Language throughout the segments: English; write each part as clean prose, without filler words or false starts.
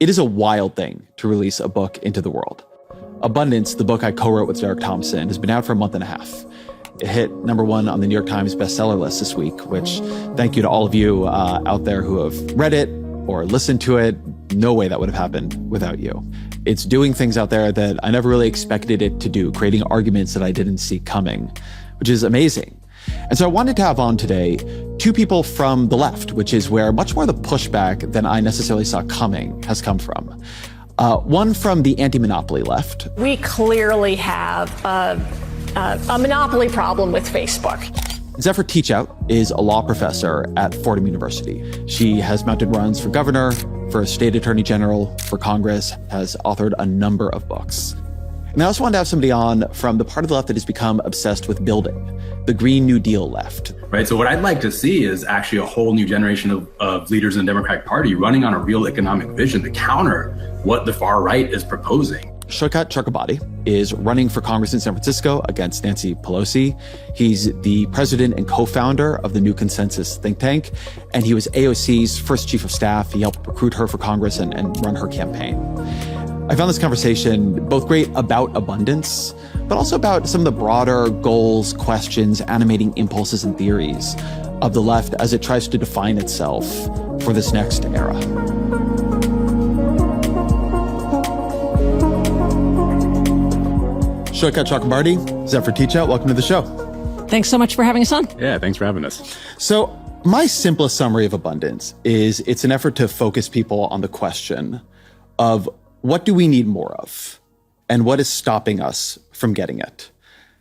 It is a wild thing to release a book into the world. Abundance, the book I co-wrote with Derek Thompson, has been out for a month and a half. It hit #1 on the New York Times bestseller list this week, which thank you to all of you out there who have read it or listened to it. No way that would have happened without you. It's doing things out there that I never really expected it to do, creating arguments that I didn't see coming, which is amazing. And so I wanted to have on today two people from the left, which is where much more of the pushback than I necessarily saw coming has come from. One from the anti-monopoly left. We clearly have a monopoly problem with Facebook. Zephyr Teachout is a law professor at Fordham University. She has mounted runs for governor, for state attorney general, for Congress, has authored a number of books. And I also wanted to have somebody on from the part of the left that has become obsessed with building, the Green New Deal left. Right. So what I'd like to see is actually a whole new generation of leaders in the Democratic Party running on a real economic vision to counter what the far right is proposing. Shoukat Chakrabarti is running for Congress in San Francisco against Nancy Pelosi. He's the president and co-founder of the New Consensus think tank, and he was AOC's first chief of staff. He helped recruit her for Congress and run her campaign. I found this conversation both great about abundance, but also about some of the broader goals, questions, animating impulses and theories of the left as it tries to define itself for this next era. Shoukat Chakrabarti, Zephyr Teachout, welcome to the show. Thanks so much for having us on. Yeah, thanks for having us. So my simplest summary of abundance is it's an effort to focus people on the question of what do we need more of and what is stopping us from getting it?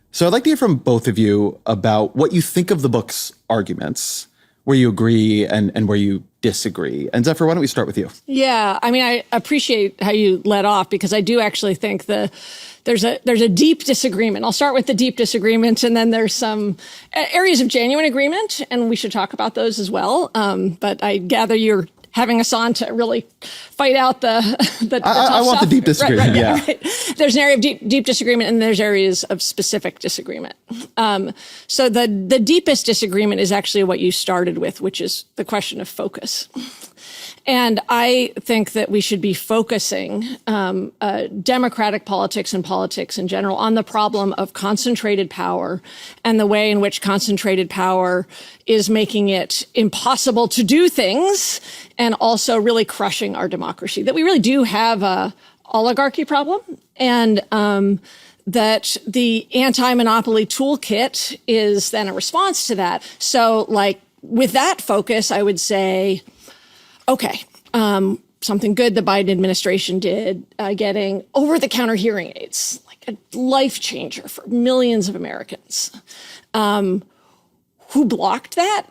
So I'd like to hear from both of you about what you think of the book's arguments, where you agree and where you disagree. And Zephyr, why don't we start with you? Yeah, I mean, I appreciate how you led off because I do actually think there's a deep disagreement. I'll start with the deep disagreement, and then there's some areas of genuine agreement, and we should talk about those as well. But I gather you're having us on to really fight out the I want the deep disagreement, right. There's an area of deep disagreement, and there's areas of specific disagreement. So the deepest disagreement is actually what you started with, which is the question of focus. And I think that we should be focusing democratic politics and politics in general on the problem of concentrated power and the way in which concentrated power is making it impossible to do things and also really crushing our democracy. That we really do have a oligarchy problem, and that the anti-monopoly toolkit is then a response to that. So like with that focus, I would say, okay, something good the Biden administration did, getting over-the-counter hearing aids, like a life changer for millions of Americans. Who blocked that?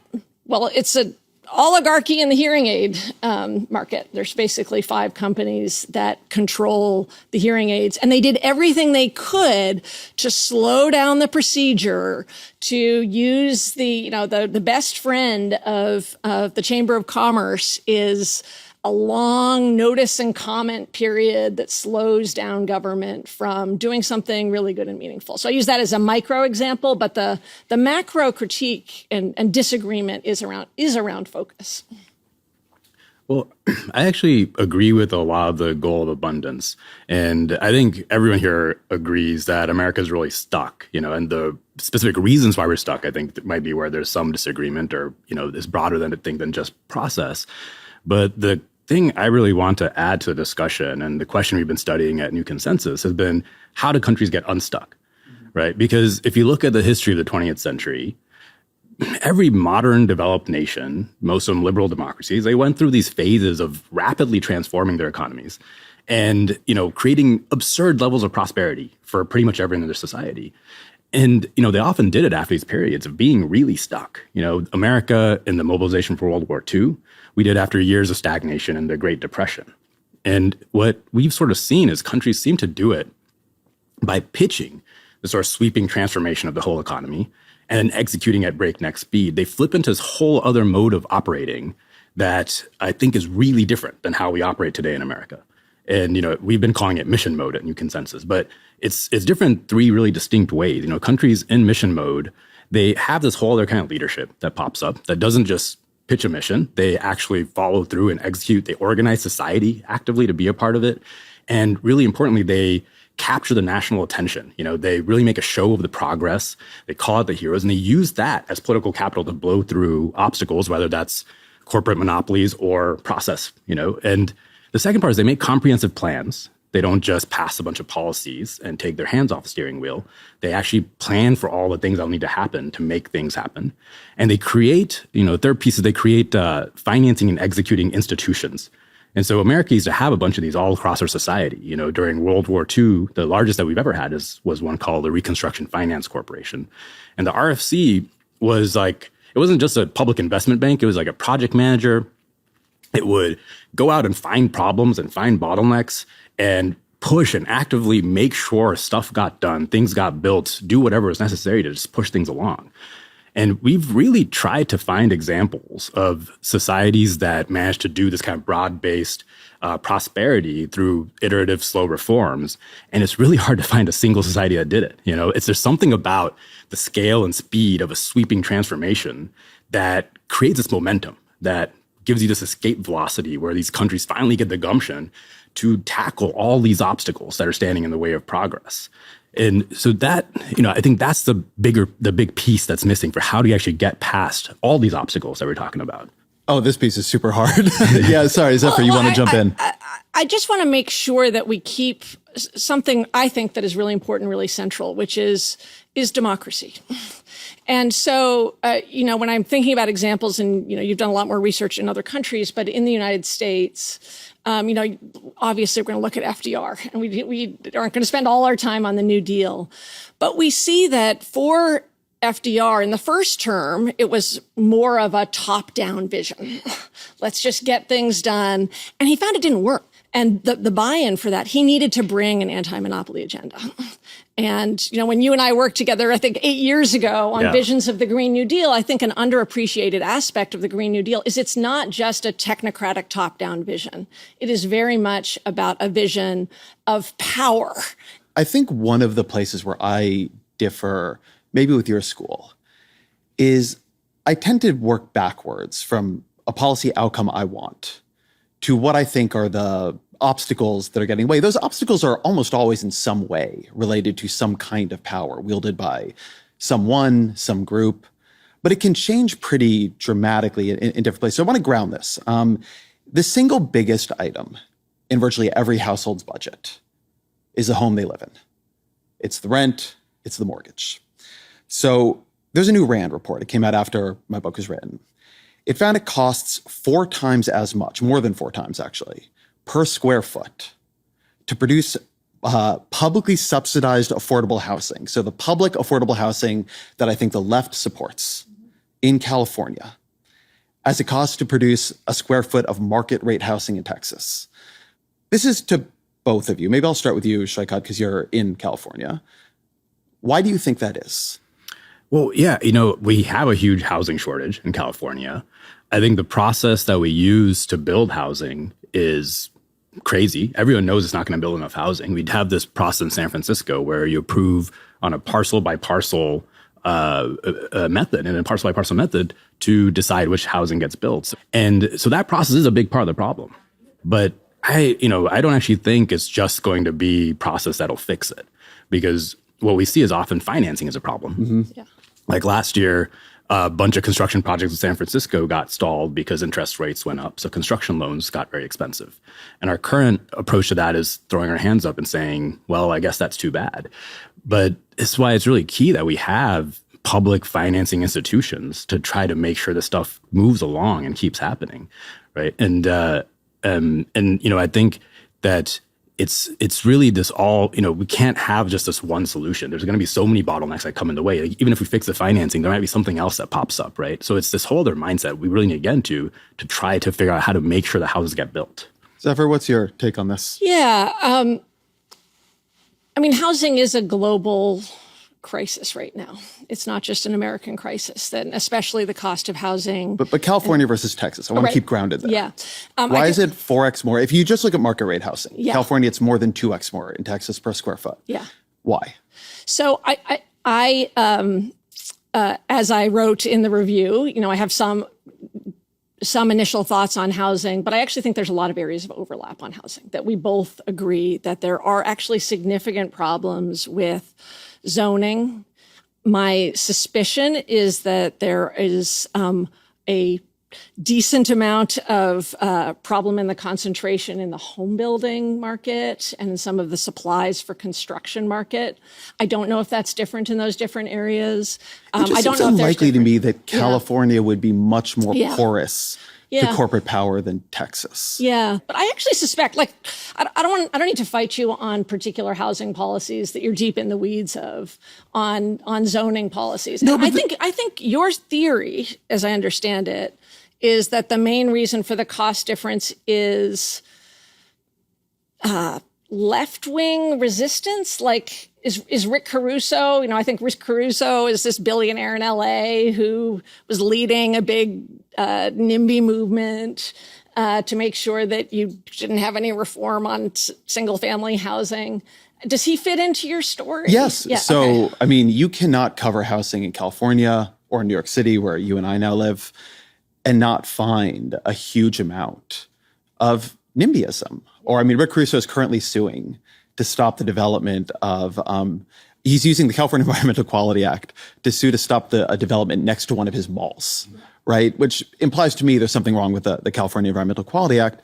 Well, it's an oligarchy in the hearing aid market. There's basically 5 companies that control the hearing aids, and they did everything they could to slow down the procedure, to use the best friend of the Chamber of Commerce is a long notice and comment period that slows down government from doing something really good and meaningful. So I use that as a micro example, but the macro critique and disagreement is around focus. Well, I actually agree with a lot of the goal of abundance. And I think everyone here agrees that America is really stuck, and the specific reasons why we're stuck, I think might be where there's some disagreement or, is broader than just process. But the thing I really want to add to the discussion, and the question we've been studying at New Consensus, has been how do countries get unstuck, right? Because if you look at the history of the 20th century, every modern developed nation, most of them liberal democracies, they went through these phases of rapidly transforming their economies and, creating absurd levels of prosperity for pretty much everyone in their society. And, they often did it after these periods of being really stuck. America in the mobilization for World War II, we did after years of stagnation and the Great Depression. And what we've sort of seen is countries seem to do it by pitching the sort of sweeping transformation of the whole economy and then executing at breakneck speed. They flip into this whole other mode of operating that I think is really different than how we operate today in America. And, we've been calling it mission mode at New Consensus, but it's different in 3 really distinct ways. Countries in mission mode, they have this whole other kind of leadership that pops up that doesn't just pitch a mission. They actually follow through and execute. They organize society actively to be a part of it. And really importantly, they capture the national attention. They really make a show of the progress. They call out the heroes, and they use that as political capital to blow through obstacles, whether that's corporate monopolies or process, And the second part is they make comprehensive plans. They don't just pass a bunch of policies and take their hands off the steering wheel. They actually plan for all the things that'll need to happen to make things happen. And they create, the third piece is they create financing and executing institutions. And so America used to have a bunch of these all across our society. During World War II, the largest that we've ever had was one called the Reconstruction Finance Corporation. And the RFC was it wasn't just a public investment bank. It was like a project manager. It would go out and find problems and find bottlenecks and push and actively make sure stuff got done, things got built, do whatever is necessary to just push things along. And we've really tried to find examples of societies that managed to do this kind of broad-based prosperity through iterative, slow reforms. And it's really hard to find a single society that did it. There's something about the scale and speed of a sweeping transformation that creates this momentum that gives you this escape velocity where these countries finally get the gumption to tackle all these obstacles that are standing in the way of progress. And so that, I think that's the big piece that's missing for how do you actually get past all these obstacles that we're talking about. Oh, this piece is super hard. Yeah, sorry, Zephyr, you want to jump in? I just want to make sure that we keep something I think that is really important, really central, which is democracy. And so, when I'm thinking about examples, and, you've done a lot more research in other countries, but in the United States, obviously we're going to look at FDR, and we aren't going to spend all our time on the New Deal. But we see that for FDR in the first term, it was more of a top-down vision. Let's just get things done. And he found it didn't work. And the buy-in for that, he needed to bring an anti-monopoly agenda. And, when you and I worked together, I think 8 years ago on visions of the Green New Deal, I think an underappreciated aspect of the Green New Deal is it's not just a technocratic top-down vision. It is very much about a vision of power. I think one of the places where I differ, maybe with your school, is I tend to work backwards from a policy outcome I want to what I think are the obstacles that are getting away. Those obstacles are almost always in some way related to some kind of power wielded by someone, some group, but it can change pretty dramatically in different places. So I want to ground this. The single biggest item in virtually every household's budget is the home they live in. It's the rent, it's the mortgage. So there's a new RAND report. It came out after my book was written. It found it costs 4 times as much, more than 4 times actually, per square foot to produce publicly subsidized affordable housing. So the public affordable housing that I think the left supports in California, as it costs to produce a square foot of market rate housing in Texas. This is to both of you. Maybe I'll start with you, Shaikat, because you're in California. Why do you think that is? Well, yeah, we have a huge housing shortage in California. I think the process that we use to build housing is crazy. Everyone knows it's not going to build enough housing. We'd have this process in San Francisco where you approve on a parcel by parcel method and a parcel by parcel method to decide which housing gets built. And so that process is a big part of the problem. But I don't actually think it's just going to be process that'll fix it, because what we see is often financing is a problem. Mm-hmm. Yeah. Like last year, a bunch of construction projects in San Francisco got stalled because interest rates went up. So construction loans got very expensive. And our current approach to that is throwing our hands up and saying, well, I guess that's too bad. But it's why it's really key that we have public financing institutions to try to make sure this stuff moves along and keeps happening, right? And I think that it's really this all, we can't have just this one solution. There's going to be so many bottlenecks that come in the way. Like, even if we fix the financing, there might be something else that pops up, right? So it's this whole other mindset we really need to get into to try to figure out how to make sure the houses get built. Zephyr, what's your take on this? Yeah. Housing is a global crisis right now. It's not just an American crisis, then especially the cost of housing. But California versus Texas, I want to keep grounded there. Yeah. Why is it 4x more? If you just look at market rate housing, California, it's more than 2x more in Texas per square foot. Yeah. Why? So I as I wrote in the review, I have some some initial thoughts on housing, but I actually think there's a lot of areas of overlap on housing, that we both agree that there are actually significant problems with zoning. My suspicion is that there is a decent amount of problem in the concentration in the home building market and in some of the supplies for construction market. I don't know if that's different in those different areas. It just seems unlikely to me that California would be much more porous to corporate power than Texas. Yeah, but I actually suspect, like, I don't need to fight you on particular housing policies that you're deep in the weeds of on zoning policies. No, I think your theory, as I understand it, is that the main reason for the cost difference is left-wing resistance. Like, is Rick Caruso, I think Rick Caruso is this billionaire in LA who was leading a big NIMBY movement to make sure that you didn't have any reform on single-family housing. Does he fit into your story? Yes. Yeah, so, okay. I mean, you cannot cover housing in California or New York City, where you and I now live, and not find a huge amount of NIMBYism. Or, I mean, Rick Caruso is currently suing to stop the development of, he's using the California Environmental Quality Act to sue to stop a development next to one of his malls, right? Which implies to me there's something wrong with the California Environmental Quality Act.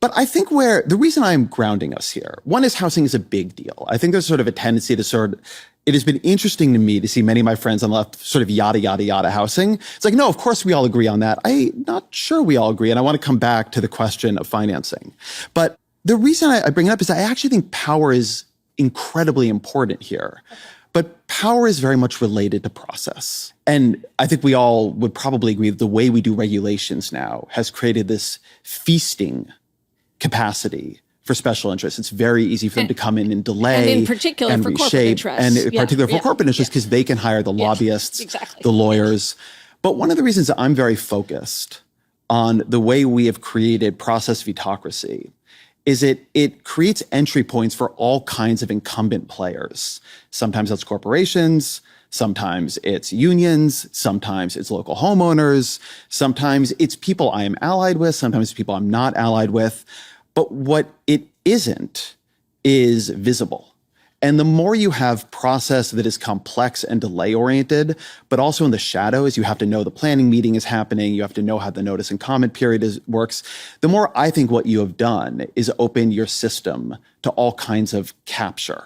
But I think the reason I'm grounding us here, one is housing is a big deal. I think there's sort of a tendency to it has been interesting to me to see many of my friends on the left sort of yada, yada, yada housing. It's like, no, of course we all agree on that. I'm not sure we all agree. And I want to come back to the question of financing. But the reason I bring it up is I actually think power is incredibly important here. But power is very much related to process. And I think we all would probably agree that the way we do regulations now has created this feasting capacity for special interests. It's very easy for them to come in and delay and in particular and for reshape, corporate interests. and in particular for corporate interests, because they can hire the lobbyists, the lawyers. But one of the reasons that I'm very focused on the way we have created process vetocracy is it creates entry points for all kinds of incumbent players. Sometimes that's corporations, sometimes it's unions, sometimes it's local homeowners, sometimes it's people I am allied with, sometimes it's people I'm not allied with. But what it isn't is visible. And the more you have process that is complex and delay-oriented, but also in the shadows, you have to know the planning meeting is happening, you have to know how the notice and comment period works, the more I think what you have done is open your system to all kinds of capture.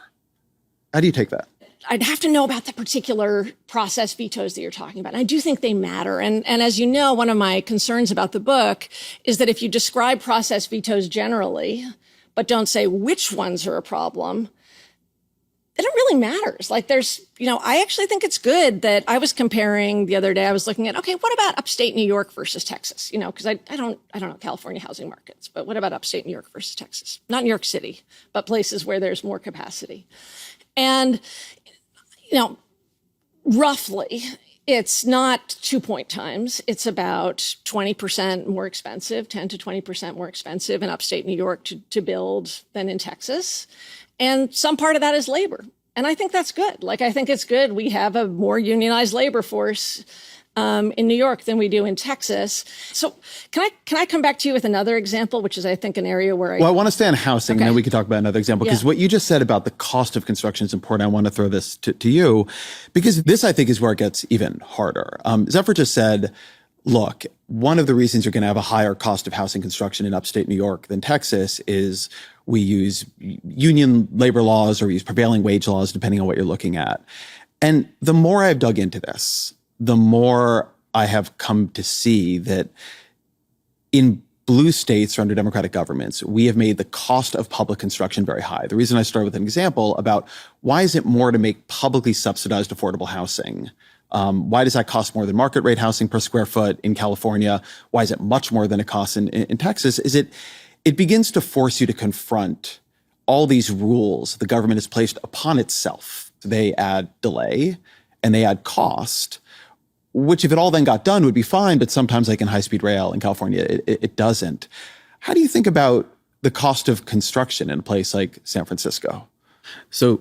How do you take that? I'd have to know about the particular process vetoes that you're talking about. And I do think they matter. And as you know, one of my concerns about the book is that if you describe process vetoes generally, but don't say which ones are a problem, then it really matters. Like I actually think it's good that I was comparing the other day, I was looking at, okay, what about upstate New York versus Texas? Because I don't know California housing markets, but what about upstate New York versus Texas? Not New York City, but places where there's more capacity. And roughly, it's not 2 point times. It's about 20% more expensive, 10 to 20% more expensive in upstate New York to build than in Texas. And some part of that is labor. And I think that's good. I think it's good we have a more unionized labor force in New York than we do in Texas. So can I come back to you with another example, which is, I think, an area where I want to stay on housing, and then we can talk about another example, because what you just said about the cost of construction is important. I want to throw this to you, because this, I think, is where it gets even harder. Zephyr just said, look, one of the reasons you're going to have a higher cost of housing construction in upstate New York than Texas is we use union labor laws or we use prevailing wage laws, depending on what you're looking at. And the more I've dug into this, the more I have come to see that in blue states or under Democratic governments, we have made the cost of public construction very high. The reason I started with an example about why is it more to make publicly subsidized affordable housing? Why does that cost more than market rate housing per square foot in California? Why is it much more than it costs in Texas? Is it begins to force you to confront all these rules the government has placed upon itself. They add delay and they add cost, which if it all then got done would be fine, but sometimes like in high-speed rail in California, it doesn't. How do you think about the cost of construction in a place like San Francisco? So,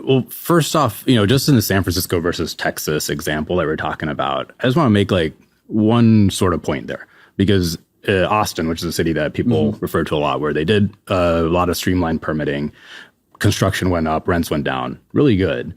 well, first off, just in the San Francisco versus Texas example that we're talking about, I just want to make one sort of point there, because Austin, which is a city that people refer to a lot, where they did a lot of streamlined permitting, construction went up, rents went down, really good.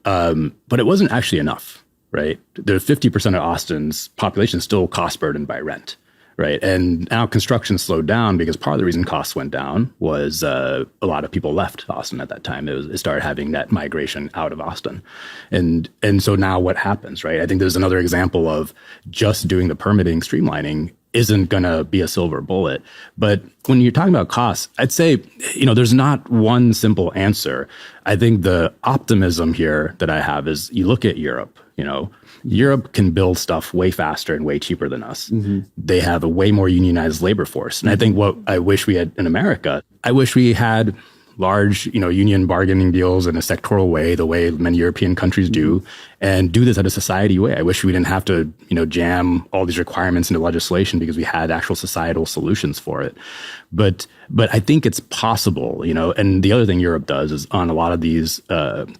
But it wasn't actually enough, right? There's 50% of Austin's population still cost burdened by rent, right? And now construction slowed down because part of the reason costs went down was a lot of people left Austin at that time. It started having net migration out of Austin. And so now what happens, right? I think there's another example of just doing the permitting streamlining isn't going to be a silver bullet. But when you're talking about costs, I'd say, there's not one simple answer. I think the optimism here that I have is you look at Europe, Europe can build stuff way faster and way cheaper than us. They have a way more unionized labor force. And I think what I wish we had in America, I wish we had large, union bargaining deals in a sectoral way, the way many European countries do, and do this at a society way. I wish we didn't have to, jam all these requirements into legislation because we had actual societal solutions for it. But I think it's possible, and the other thing Europe does is on a lot of these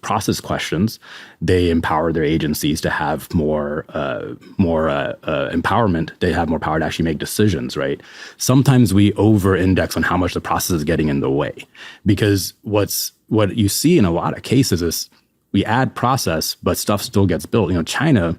process questions, they empower their agencies to have more empowerment. They have more power to actually make decisions, right? Sometimes we over-index on how much the process is getting in the way, because what you see in a lot of cases is we add process, but stuff still gets built. China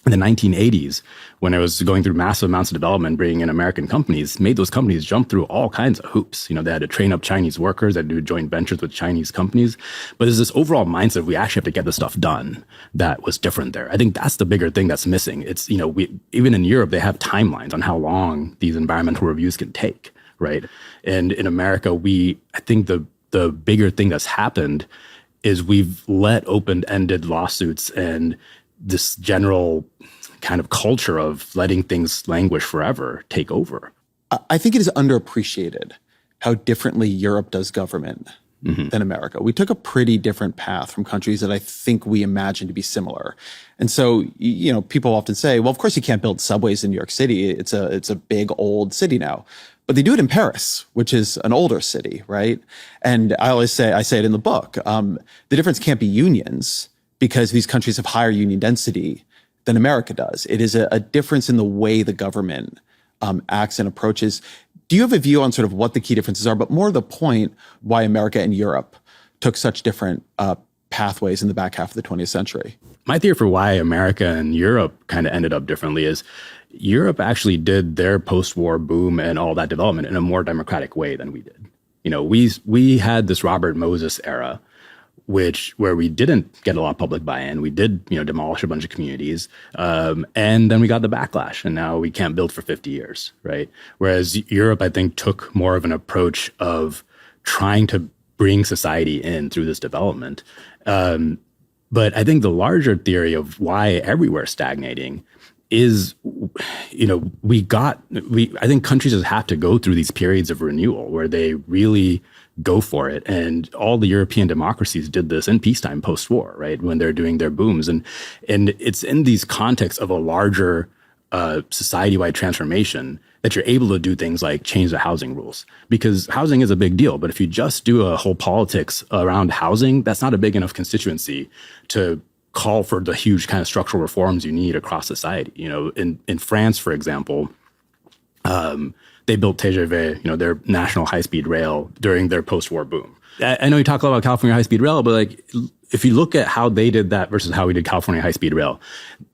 in the 1980s, when it was going through massive amounts of development, bringing in American companies, made those companies jump through all kinds of hoops. They had to train up Chinese workers, they had to do joint ventures with Chinese companies. But there's this overall mindset of we actually have to get this stuff done that was different there. I think that's the bigger thing that's missing. It's, even in Europe, they have timelines on how long these environmental reviews can take, right? And in America, I think the bigger thing that's happened is we've let open-ended lawsuits and this general kind of culture of letting things languish forever take over. I think it is underappreciated how differently Europe does government than America. We took a pretty different path from countries that I think we imagine to be similar. And so, people often say, well, of course you can't build subways in New York City. It's a big old city now. But they do it in Paris, which is an older city, right? And I say it in the book, the difference can't be unions, because these countries have higher union density than America does. It is a difference in the way the government acts and approaches. Do you have a view on sort of what the key differences are, but more the point why America and Europe took such different pathways in the back half of the 20th century? My theory for why America and Europe kind of ended up differently is Europe actually did their post-war boom and all that development in a more democratic way than we did. We had this Robert Moses era, where we didn't get a lot of public buy-in. We did, demolish a bunch of communities. And then we got the backlash, and now we can't build for 50 years, right? Whereas Europe, I think, took more of an approach of trying to bring society in through this development. But I think the larger theory of why everywhere is stagnating is, I think countries just have to go through these periods of renewal where they really go for it. And all the European democracies did this in peacetime post-war, right? When they're doing their booms. And it's in these contexts of a larger society-wide transformation that you're able to do things like change the housing rules, because housing is a big deal. But if you just do a whole politics around housing, that's not a big enough constituency to call for the huge kind of structural reforms you need across society. In France, for example, they built TGV, their national high-speed rail during their post-war boom. I know you talk a lot about California high-speed rail, but if you look at how they did that versus how we did California high-speed rail,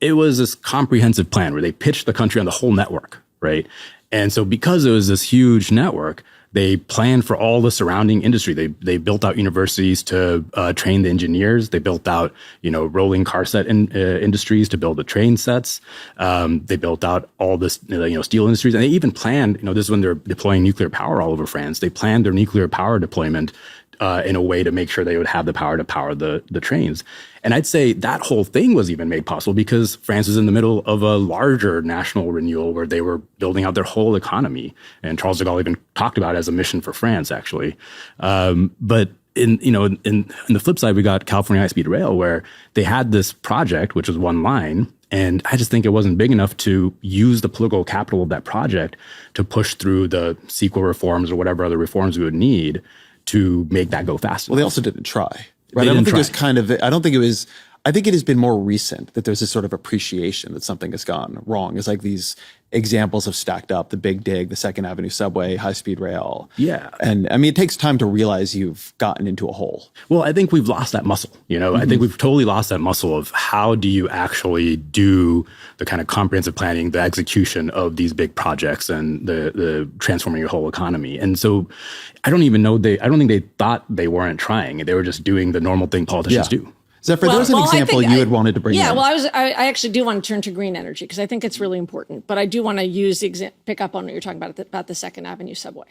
it was this comprehensive plan where they pitched the country on the whole network, right? And so because it was this huge network, they planned for all the surrounding industry. They built out universities to train the engineers. They built out, rolling car set industries to build the train sets. They built out all this, steel industries. And they even planned, this is when they're deploying nuclear power all over France. They planned their nuclear power deployment in a way to make sure they would have the power to power the trains. And I'd say that whole thing was even made possible because France was in the middle of a larger national renewal where they were building out their whole economy. And Charles de Gaulle even talked about it as a mission for France, actually. But in the flip side, we got California high-speed rail, where they had this project, which was one line. And I just think it wasn't big enough to use the political capital of that project to push through the CEQA reforms or whatever other reforms we would need to make that go faster. Well, they also didn't try. Right. I don't think it was I think it has been more recent that there's this sort of appreciation that something has gone wrong. It's like these examples have stacked up: the Big Dig, the Second Avenue subway, high-speed rail. Yeah. And I mean, it takes time to realize you've gotten into a hole. Well, I think we've lost that muscle. I think we've totally lost that muscle of how do you actually do the kind of comprehensive planning, the execution of these big projects and the transforming your whole economy. And so I don't think they thought they weren't trying. They were just doing the normal thing politicians do. Zephyr, there's an example you had wanted to bring in. Yeah, well, I actually do want to turn to green energy because I think it's really important. But I do want to use pick up on what you're talking about the Second Avenue subway.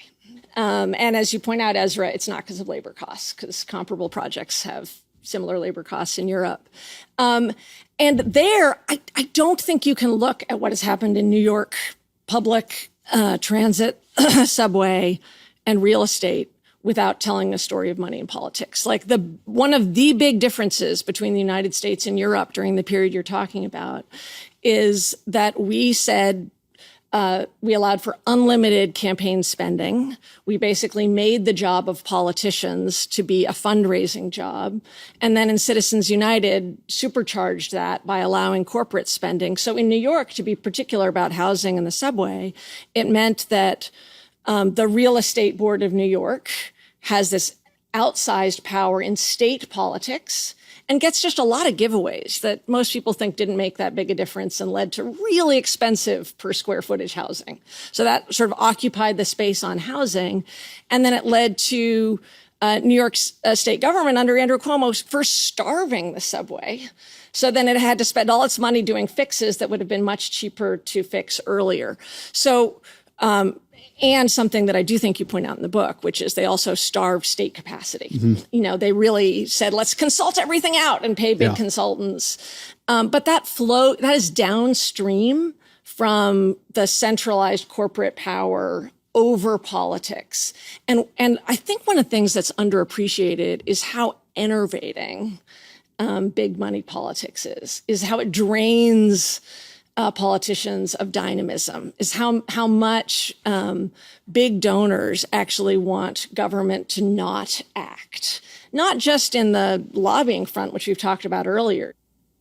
And as you point out, Ezra, it's not because of labor costs, because comparable projects have similar labor costs in Europe. And there, I don't think you can look at what has happened in New York public transit, subway, and real estate without telling a story of money and politics. Like one of the big differences between the United States and Europe during the period you're talking about is that we said we allowed for unlimited campaign spending. We basically made the job of politicians to be a fundraising job. And then in Citizens United, supercharged that by allowing corporate spending. So in New York, to be particular about housing and the subway, it meant that the Real Estate Board of New York has this outsized power in state politics and gets just a lot of giveaways that most people think didn't make that big a difference and led to really expensive per square footage housing. So that sort of occupied the space on housing. And then it led to New York's state government under Andrew Cuomo first starving the subway. So then it had to spend all its money doing fixes that would have been much cheaper to fix earlier. So, and something that I do think you point out in the book, which is they also starved state capacity. Mm-hmm. They really said, let's consult everything out and pay big consultants. But that is downstream from the centralized corporate power over politics. And I think one of the things that's underappreciated is how enervating big money politics is how it drains politicians of dynamism, is how much big donors actually want government to not act, not just in the lobbying front, which we've talked about earlier,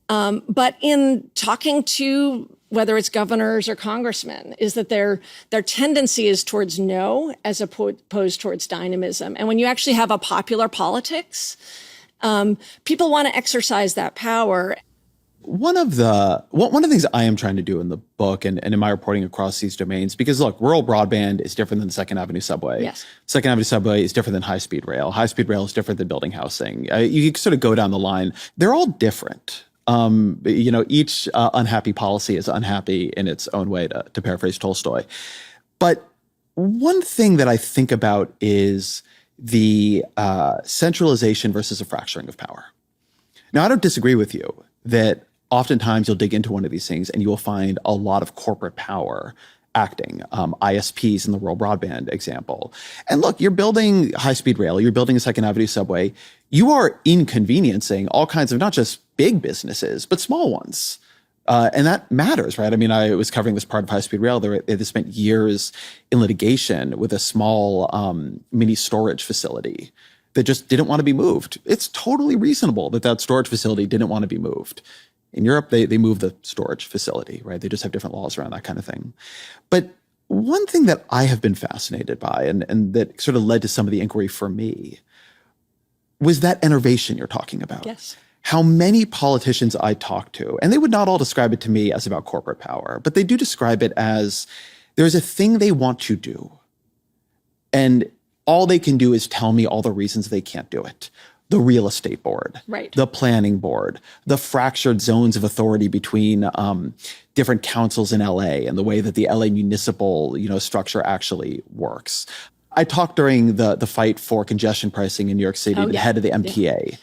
but in talking to whether it's governors or congressmen, is that their tendency is towards no as opposed towards dynamism. And when you actually have a popular politics, people want to exercise that power. One of the things I am trying to do in the book and in my reporting across these domains, because look, rural broadband is different than the Second Avenue subway. Yes. Second Avenue subway is different than high-speed rail. High-speed rail is different than building housing. You can sort of go down the line. They're all different. Each unhappy policy is unhappy in its own way, to paraphrase Tolstoy. But one thing that I think about is the centralization versus a fracturing of power. Now, I don't disagree with you that oftentimes you'll dig into one of these things and you will find a lot of corporate power acting, ISPs in the rural broadband example. And look, you're building high-speed rail, you're building a Second Avenue subway, you are inconveniencing all kinds of not just big businesses, but small ones. And that matters, right? I mean, I was covering this part of high-speed rail. They spent years in litigation with a small mini storage facility that just didn't want to be moved. It's totally reasonable that storage facility didn't want to be moved. In Europe, they move the storage facility, right? They just have different laws around that kind of thing. But one thing that I have been fascinated by and that sort of led to some of the inquiry for me was that enervation you're talking about. Yes. How many politicians I talk to, and they would not all describe it to me as about corporate power, but they do describe it as there's a thing they want to do. And all they can do is tell me all the reasons they can't do it. The real estate board, right. The planning board, the fractured zones of authority between different councils in LA and the way that the LA municipal structure actually works. I talked during the fight for congestion pricing in New York City to the head of the MTA,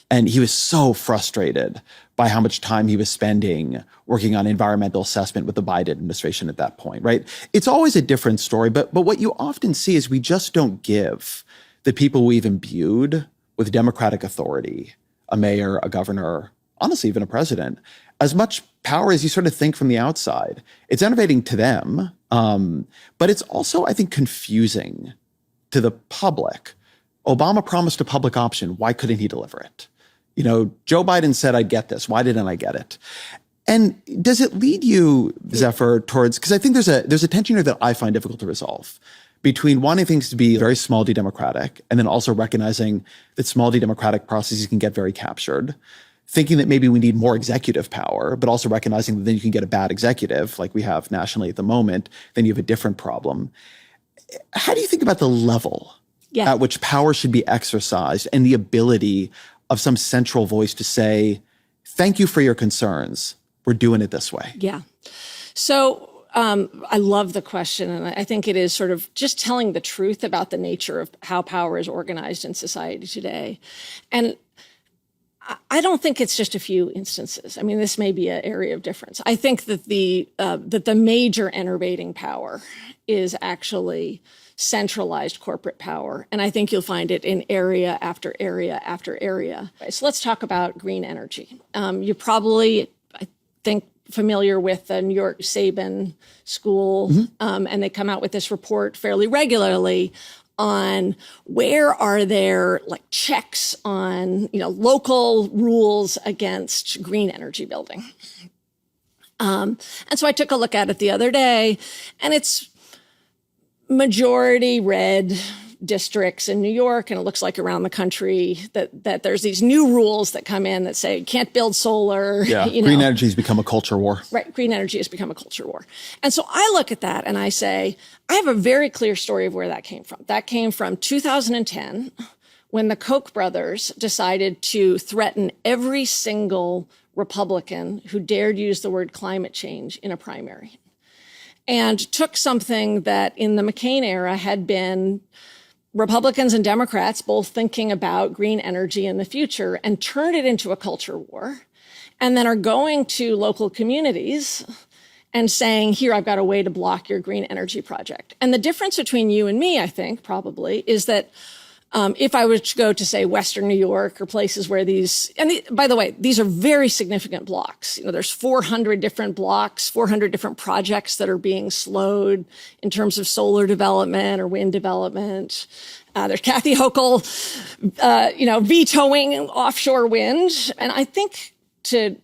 and he was so frustrated by how much time he was spending working on environmental assessment with the Biden administration at that point, right? It's always a different story, but what you often see is we just don't give the people we've imbued with democratic authority, a mayor, a governor, honestly, even a president, as much power as you sort of think from the outside. It's enervating to them, but it's also, I think, confusing to the public. Obama promised a public option. Why couldn't he deliver it? Joe Biden said I'd get this. Why didn't I get it? And does it lead you, Zephyr, towards, because I think there's a tension here that I find difficult to resolve between wanting things to be very small d democratic and then also recognizing that small d democratic processes can get very captured, thinking that maybe we need more executive power, but also recognizing that then you can get a bad executive like we have nationally at the moment, then you have a different problem. How do you think about the level at which power should be exercised and the ability of some central voice to say, thank you for your concerns, we're doing it this way? Yeah. So I love the question. And I think it is sort of just telling the truth about the nature of how power is organized in society today. And I don't think it's just a few instances. I mean, this may be an area of difference. I think that the major enervating power is actually centralized corporate power. And I think you'll find it in area after area after area. So let's talk about green energy. You're probably, I think, familiar with the New York Sabin School, and they come out with this report fairly regularly on where are there like checks on, local rules against green energy building. And so I took a look at it the other day, and it's majority red districts in New York, and it looks like around the country that there's these new rules that come in that say you can't build solar. Yeah, green energy has become a culture war. Right, green energy has become a culture war. And so I look at that and I say, I have a very clear story of where that came from. That came from 2010, when the Koch brothers decided to threaten every single Republican who dared use the word climate change in a primary. And took something that in the McCain era had been Republicans and Democrats both thinking about green energy in the future and turned it into a culture war, and then are going to local communities and saying, here, I've got a way to block your green energy project. And the difference between you and me, I think, probably, is that if I were to go to, say, Western New York or places where by the way, these are very significant blocks. There's 400 different blocks, 400 different projects that are being slowed in terms of solar development or wind development. There's Kathy Hochul, vetoing offshore wind. And I think to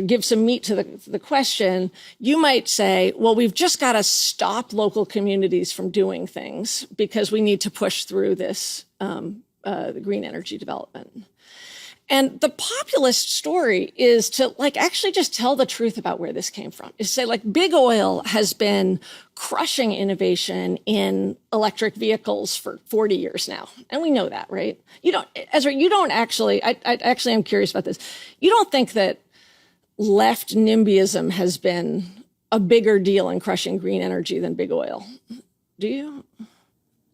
give some meat to the question, you might say, well, we've just got to stop local communities from doing things because we need to push through this the green energy development. And the populist story is to actually just tell the truth about where this came from. Is to say big oil has been crushing innovation in electric vehicles for 40 years now. And we know that, right? Ezra, I actually am curious about this. You don't think that left NIMBYism has been a bigger deal in crushing green energy than big oil, do you?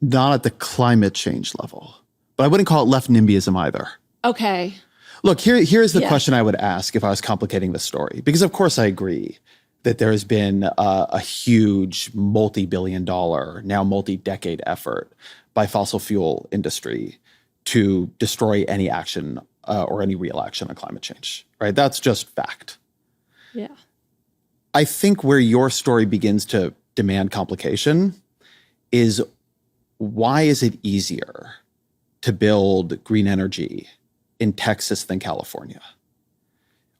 Not at the climate change level, but I wouldn't call it left NIMBYism either. Okay. Look, here's the question I would ask if I was complicating the story, because of course I agree that there has been a huge multi-billion-dollar, now multi-decade effort by fossil fuel industry to destroy any action or any real action on climate change, right? That's just fact. Yeah. I think where your story begins to demand complication is, why is it easier to build green energy in Texas than California?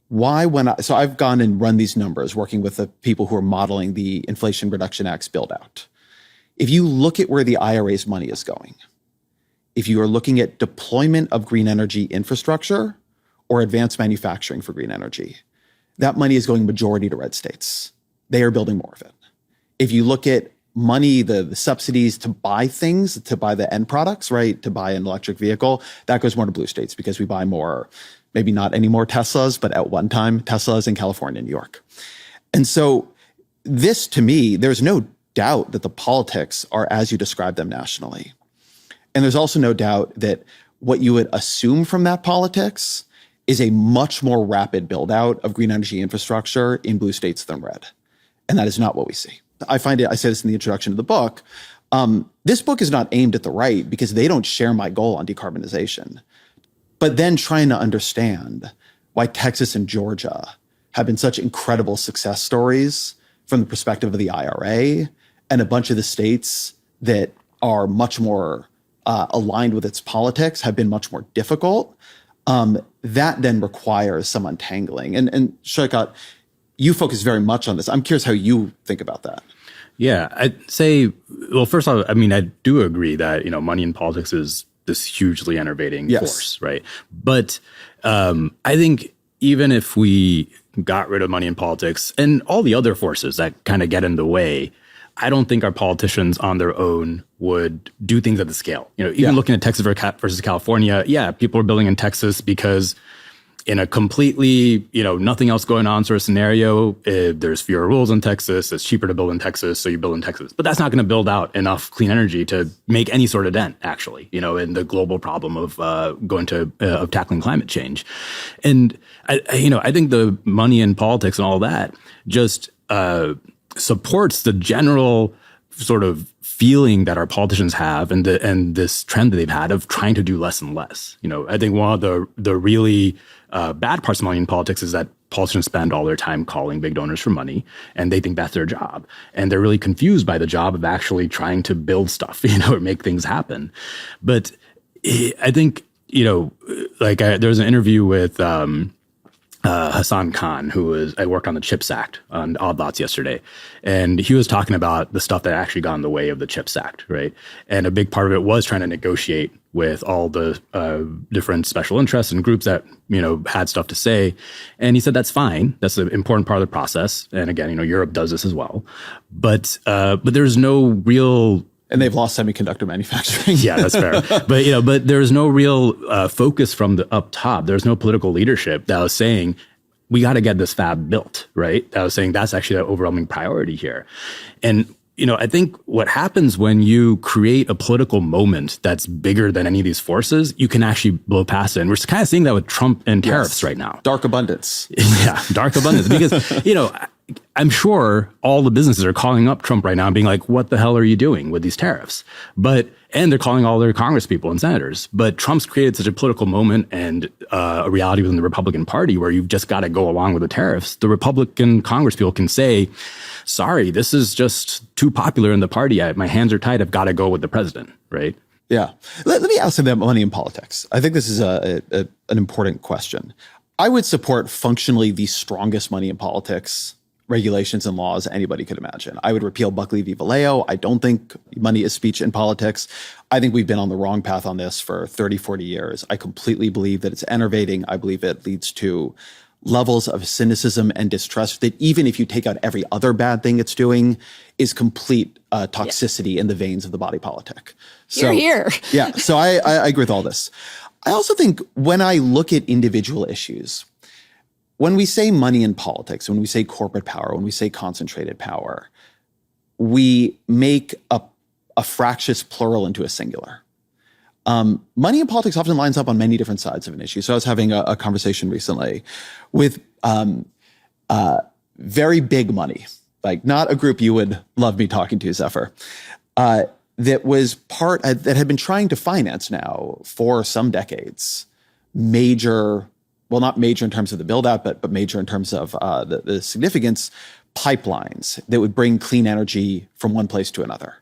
Why, so I've gone and run these numbers working with the people who are modeling the Inflation Reduction Act's build out. If you look at where the IRA's money is going, if you are looking at deployment of green energy infrastructure or advanced manufacturing for green energy, that money is going majority to red states. They are building more of it. If you look at money, the subsidies to buy things, to buy the end products, right, to buy an electric vehicle, that goes more to blue states because we buy more, maybe not any more Teslas, but at one time, Teslas in California and New York. And so this, to me, there's no doubt that the politics are as you describe them nationally. And there's also no doubt that what you would assume from that politics is a much more rapid build out of green energy infrastructure in blue states than red. And that is not what we see. I find it, I say this in the introduction to the book, this book is not aimed at the right because they don't share my goal on decarbonization, but then trying to understand why Texas and Georgia have been such incredible success stories from the perspective of the IRA, and a bunch of the states that are much more aligned with its politics have been much more difficult. that then requires some untangling. And Shoikat, you focus very much on this. I'm curious how you think about that. Yeah, I'd say, well, first off, I mean, I do agree that, money in politics is this hugely enervating force, right? But I think even if we got rid of money in politics and all the other forces that kind of get in the way, I don't think our politicians on their own would do things at the scale. Even looking at Texas versus California, people are building in Texas because in a completely, nothing else going on sort of scenario, there's fewer rules in Texas, it's cheaper to build in Texas, so you build in Texas. But that's not going to build out enough clean energy to make any sort of dent, actually, in the global problem of of tackling climate change. And I think the money in politics and all that just supports the general sort of feeling that our politicians have and this trend that they've had of trying to do less and less. I think one of the really bad parts of money in politics is that politicians spend all their time calling big donors for money, and they think that's their job. And they're really confused by the job of actually trying to build stuff, or make things happen. But I think, there was an interview with Hassan Khan, I worked on the CHIPS Act on Odd Lots yesterday, and he was talking about the stuff that actually got in the way of the CHIPS Act, right? And a big part of it was trying to negotiate with all the different special interests and groups that, had stuff to say. And he said, that's fine. That's an important part of the process. And again, Europe does this as well. But there's no real... And they've lost semiconductor manufacturing. Yeah, that's fair. But there's no real focus from the up top. There's no political leadership that was saying, we got to get this fab built, right? That was saying that's actually the overwhelming priority here. And, I think what happens when you create a political moment that's bigger than any of these forces, you can actually blow past it. And we're kind of seeing that with Trump and tariffs right now. Dark abundance. Yeah, dark abundance. Because, I'm sure all the businesses are calling up Trump right now and being like, what the hell are you doing with these tariffs? And they're calling all their Congress people and senators. But Trump's created such a political moment and a reality within the Republican Party where you've just got to go along with the tariffs. The Republican Congress people can say, sorry, this is just too popular in the party. My hands are tied. I've got to go with the president, right? Yeah. Let me ask them about money in politics. I think this is an important question. I would support functionally the strongest money in politics regulations and laws anybody could imagine. I would repeal Buckley v. Valeo. I don't think money is speech in politics. I think we've been on the wrong path on this for 30, 40 years. I completely believe that it's enervating. I believe it leads to levels of cynicism and distrust that even if you take out every other bad thing it's doing is complete toxicity in the veins of the body politic. So, You're here. Yeah. So I agree with all this. I also think when I look at individual issues, when we say money in politics, when we say corporate power, when we say concentrated power, we make a fractious plural into a singular. Money in politics often lines up on many different sides of an issue. So I was having a conversation recently with very big money, like not a group you would love me talking to, Zephyr, that was that had been trying to finance now for some decades major, well, not major in terms of the build out, but major in terms of the significance, pipelines that would bring clean energy from one place to another.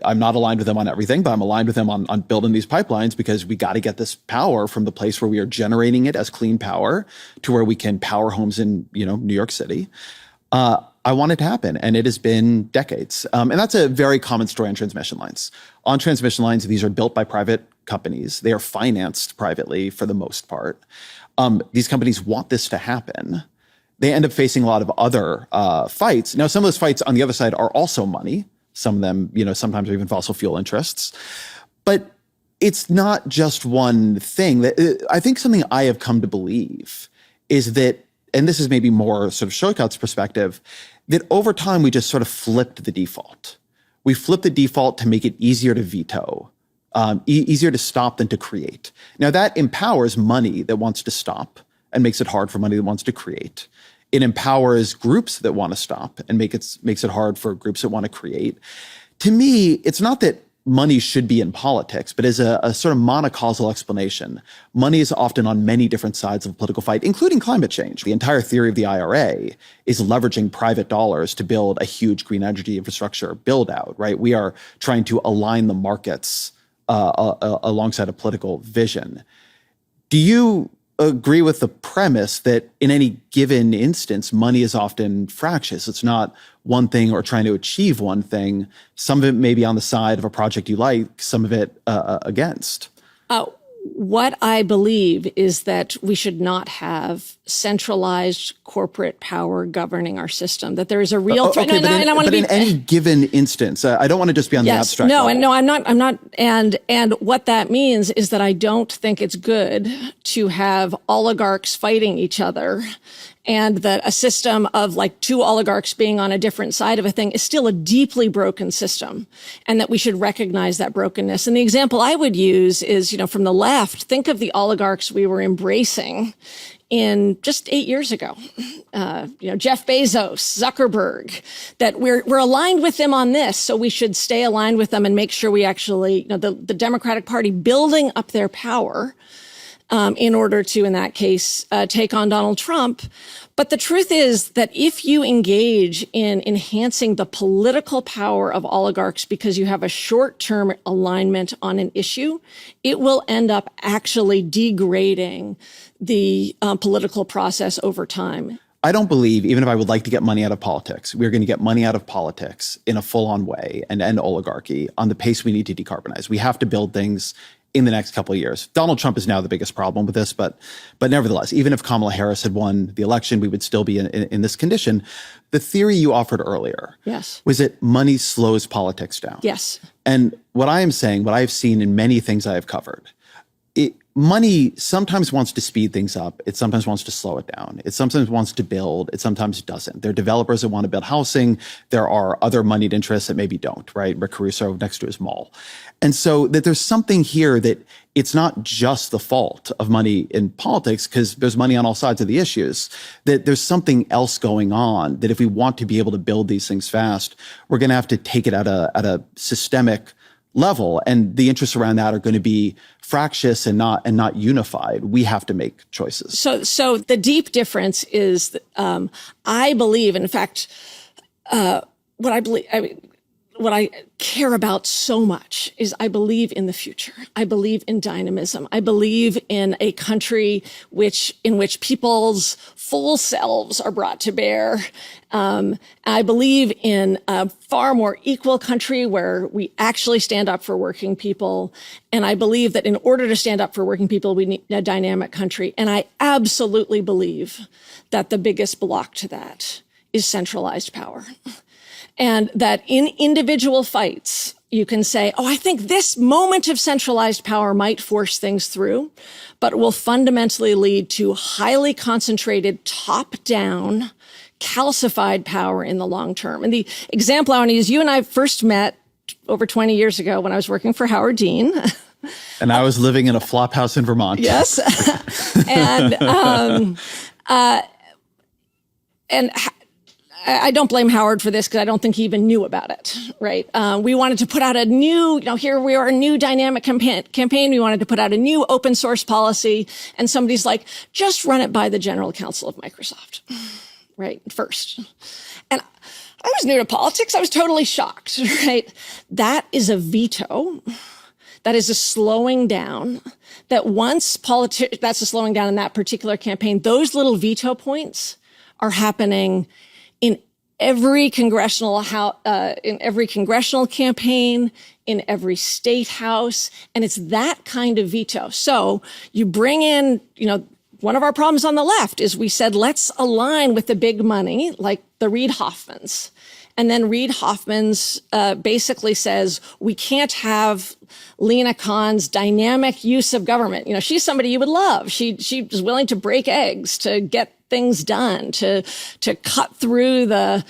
I'm not aligned with them on everything, but I'm aligned with them on building these pipelines because we got to get this power from the place where we are generating it as clean power to where we can power homes in, New York City. I want it to happen, and it has been decades. And that's a very common story on transmission lines. On transmission lines, these are built by private companies. They are financed privately for the most part. These companies want this to happen. They end up facing a lot of other fights. Now, some of those fights on the other side are also money. Some of them, sometimes are even fossil fuel interests. But it's not just one thing. I think something I have come to believe is that, and this is maybe more sort of Shoikat's perspective, that over time we just sort of flipped the default. We flipped the default to make it easier to veto, easier to stop than to create. Now that empowers money that wants to stop and makes it hard for money that wants to create. It empowers groups that want to stop and makes it hard for groups that want to create. To me, it's not that money should be in politics, but as a sort of monocausal explanation. Money is often on many different sides of a political fight, including climate change. The entire theory of the IRA is leveraging private dollars to build a huge green energy infrastructure build out, right? We are trying to align the markets alongside a political vision. Do you agree with the premise that in any given instance, money is often fractious. It's not one thing or trying to achieve one thing. Some of it may be on the side of a project you like, some of it against. What I believe is that we should not have centralized corporate power governing our system, that there is a real threat. Okay, but in any given instance, I don't want to just be on the abstract level. No, I'm not. And what that means is that I don't think it's good to have oligarchs fighting each other, and that a system of like two oligarchs being on a different side of a thing is still a deeply broken system, and that we should recognize that brokenness. And the example I would use is, from the left, think of the oligarchs we were embracing in just 8 years ago. Jeff Bezos, Zuckerberg, that we're aligned with them on this. So we should stay aligned with them and make sure we actually, the Democratic Party building up their power in order to, in that case, take on Donald Trump. But the truth is that if you engage in enhancing the political power of oligarchs because you have a short-term alignment on an issue, it will end up actually degrading the political process over time. I don't believe, even if I would like to get money out of politics, we're going to get money out of politics in a full-on way and end oligarchy on the pace we need to decarbonize. We have to build things in the next couple of years. Donald Trump is now the biggest problem with this, but nevertheless, even if Kamala Harris had won the election, we would still be in this condition. The theory you offered earlier was that money slows politics down. Yes. And what I am saying, what I've seen in many things I have covered, money sometimes wants to speed things up. It sometimes wants to slow it down. It sometimes wants to build. It sometimes doesn't. There are developers that want to build housing. There are other moneyed interests that maybe don't, right? Rick Caruso next to his mall. And so that there's something here that it's not just the fault of money in politics, because there's money on all sides of the issues, that there's something else going on, that if we want to be able to build these things fast, we're going to have to take it at a systemic level, and the interests around that are going to be fractious and not unified. We have to make choices. So the deep difference is, I believe, in fact, what I care about so much is I believe in the future. I believe in dynamism. I believe in a country in which people's full selves are brought to bear. I believe in a far more equal country where we actually stand up for working people. And I believe that in order to stand up for working people, we need a dynamic country. And I absolutely believe that the biggest block to that is centralized power. And that in individual fights, you can say, I think this moment of centralized power might force things through, but will fundamentally lead to highly concentrated, top-down, calcified power in the long term. And the example I want to use, you and I first met over 20 years ago when I was working for Howard Dean. And I was living in a flop house in Vermont. Yes. And I don't blame Howard for this because I don't think he even knew about it, right? We wanted to put out a new, here we are, a new dynamic campaign. We wanted to put out a new open source policy. And somebody's like, just run it by the general counsel of Microsoft, right? First. And I was new to politics. I was totally shocked, right? That is a veto. That is a slowing down. That once that's a slowing down in that particular campaign, those little veto points are happening in every congressional campaign, in every state house, and it's that kind of veto. So you bring in, one of our problems on the left is we said, let's align with the big money, like the Reid Hoffmans. And then Reid Hoffmans basically says, we can't have Lena Khan's dynamic use of government. She's somebody you would love. She was willing to break eggs to get things done, to cut through the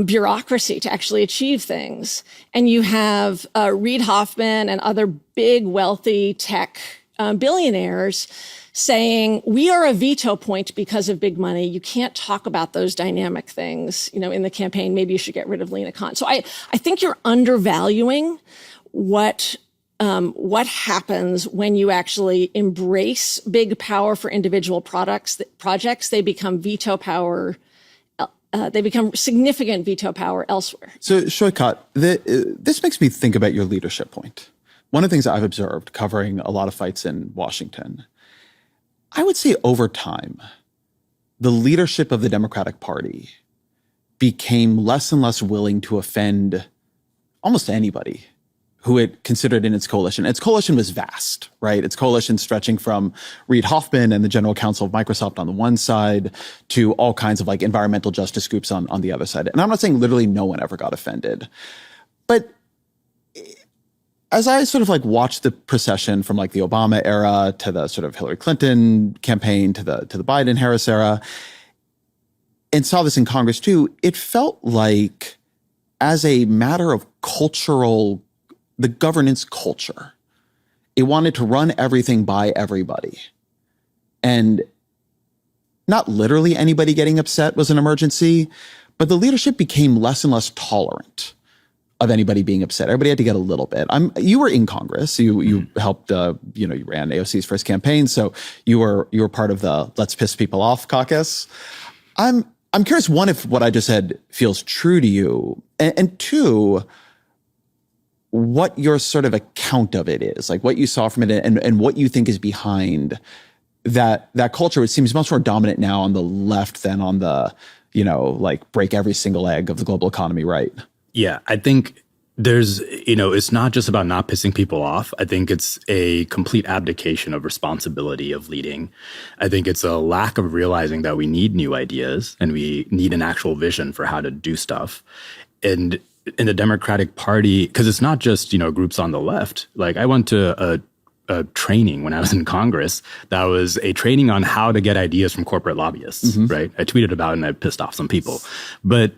bureaucracy to actually achieve things. And you have Reid Hoffman and other big, wealthy tech billionaires saying, we are a veto point because of big money. You can't talk about those dynamic things, in the campaign. Maybe you should get rid of Lena Khan. So I think you're undervaluing what happens when you actually embrace big power for individual projects. They become veto power. They become significant veto power elsewhere. So, Shoykat, this makes me think about your leadership point. One of the things I've observed covering a lot of fights in Washington, I would say over time, the leadership of the Democratic Party became less and less willing to offend almost anybody who it considered in its coalition. Its coalition was vast, right? Its coalition stretching from Reid Hoffman and the general counsel of Microsoft on the one side to all kinds of like environmental justice groups on the other side. And I'm not saying literally no one ever got offended, but as I sort of like watched the procession from like the Obama era to the sort of Hillary Clinton campaign to the Biden-Harris era, and saw this in Congress too, it felt like as a matter of the governance culture, it wanted to run everything by everybody. And not literally anybody getting upset was an emergency, but the leadership became less and less tolerant of anybody being upset. Everybody had to get a little bit. You were in Congress. You helped. You ran AOC's first campaign, so you were part of the "Let's Piss People Off" caucus. I'm curious, one, if what I just said feels true to you, and two, what your sort of account of it is, like what you saw from it, and what you think is behind that culture, which seems much more dominant now on the left than on the like break every single egg of the global economy, right? Yeah, I think there's, it's not just about not pissing people off. I think it's a complete abdication of responsibility of leading. I think it's a lack of realizing that we need new ideas and we need an actual vision for how to do stuff. And in the Democratic Party, because it's not just, groups on the left. Like I went to a training when I was in Congress that was a training on how to get ideas from corporate lobbyists, right? I tweeted about it and I pissed off some people. But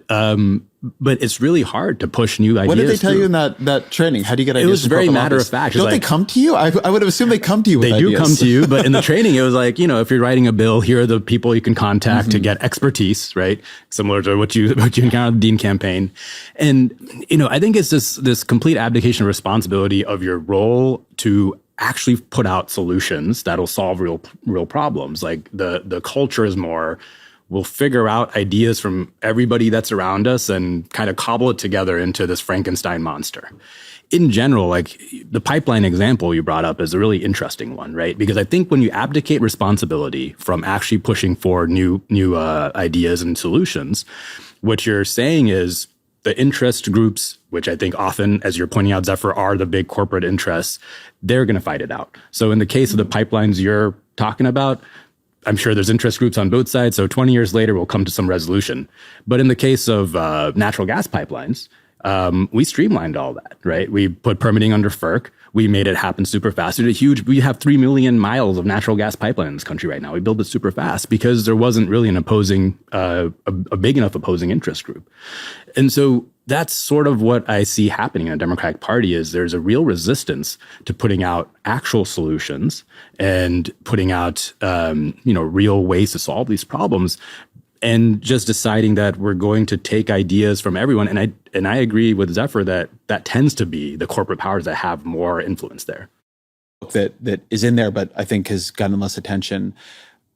it's really hard to push new ideas. What did they tell you in that training? How do you get ideas? It was from very corporate matter lobbyists? of fact. Don't they come to you? I would have assumed they come to you with They ideas. do come to you, but in the training, it was like, if you're writing a bill, here are the people you can contact to get expertise, right? Similar to what you encountered in the Dean campaign. And, I think it's this complete abdication of responsibility of your role to actually put out solutions that'll solve real problems. Like the culture is more, we'll figure out ideas from everybody that's around us and kind of cobble it together into this Frankenstein monster. In general, like the pipeline example you brought up is a really interesting one, right? Because I think when you abdicate responsibility from actually pushing for new ideas and solutions, what you're saying is the interest groups, which I think often, as you're pointing out, Zephyr, are the big corporate interests, they're going to fight it out. So in the case of the pipelines you're talking about, I'm sure there's interest groups on both sides. So 20 years later, we'll come to some resolution. But in the case of natural gas pipelines, we streamlined all that, right? We put permitting under FERC. We made it happen super fast. We have 3 million miles of natural gas pipeline in this country right now. We built it super fast because there wasn't really an opposing, a big enough opposing interest group. And so that's sort of what I see happening in the Democratic Party is there's a real resistance to putting out actual solutions and putting out, real ways to solve these problems. And just deciding that we're going to take ideas from everyone. And I agree with Zephyr that tends to be the corporate powers that have more influence there. That is in there, but I think has gotten less attention.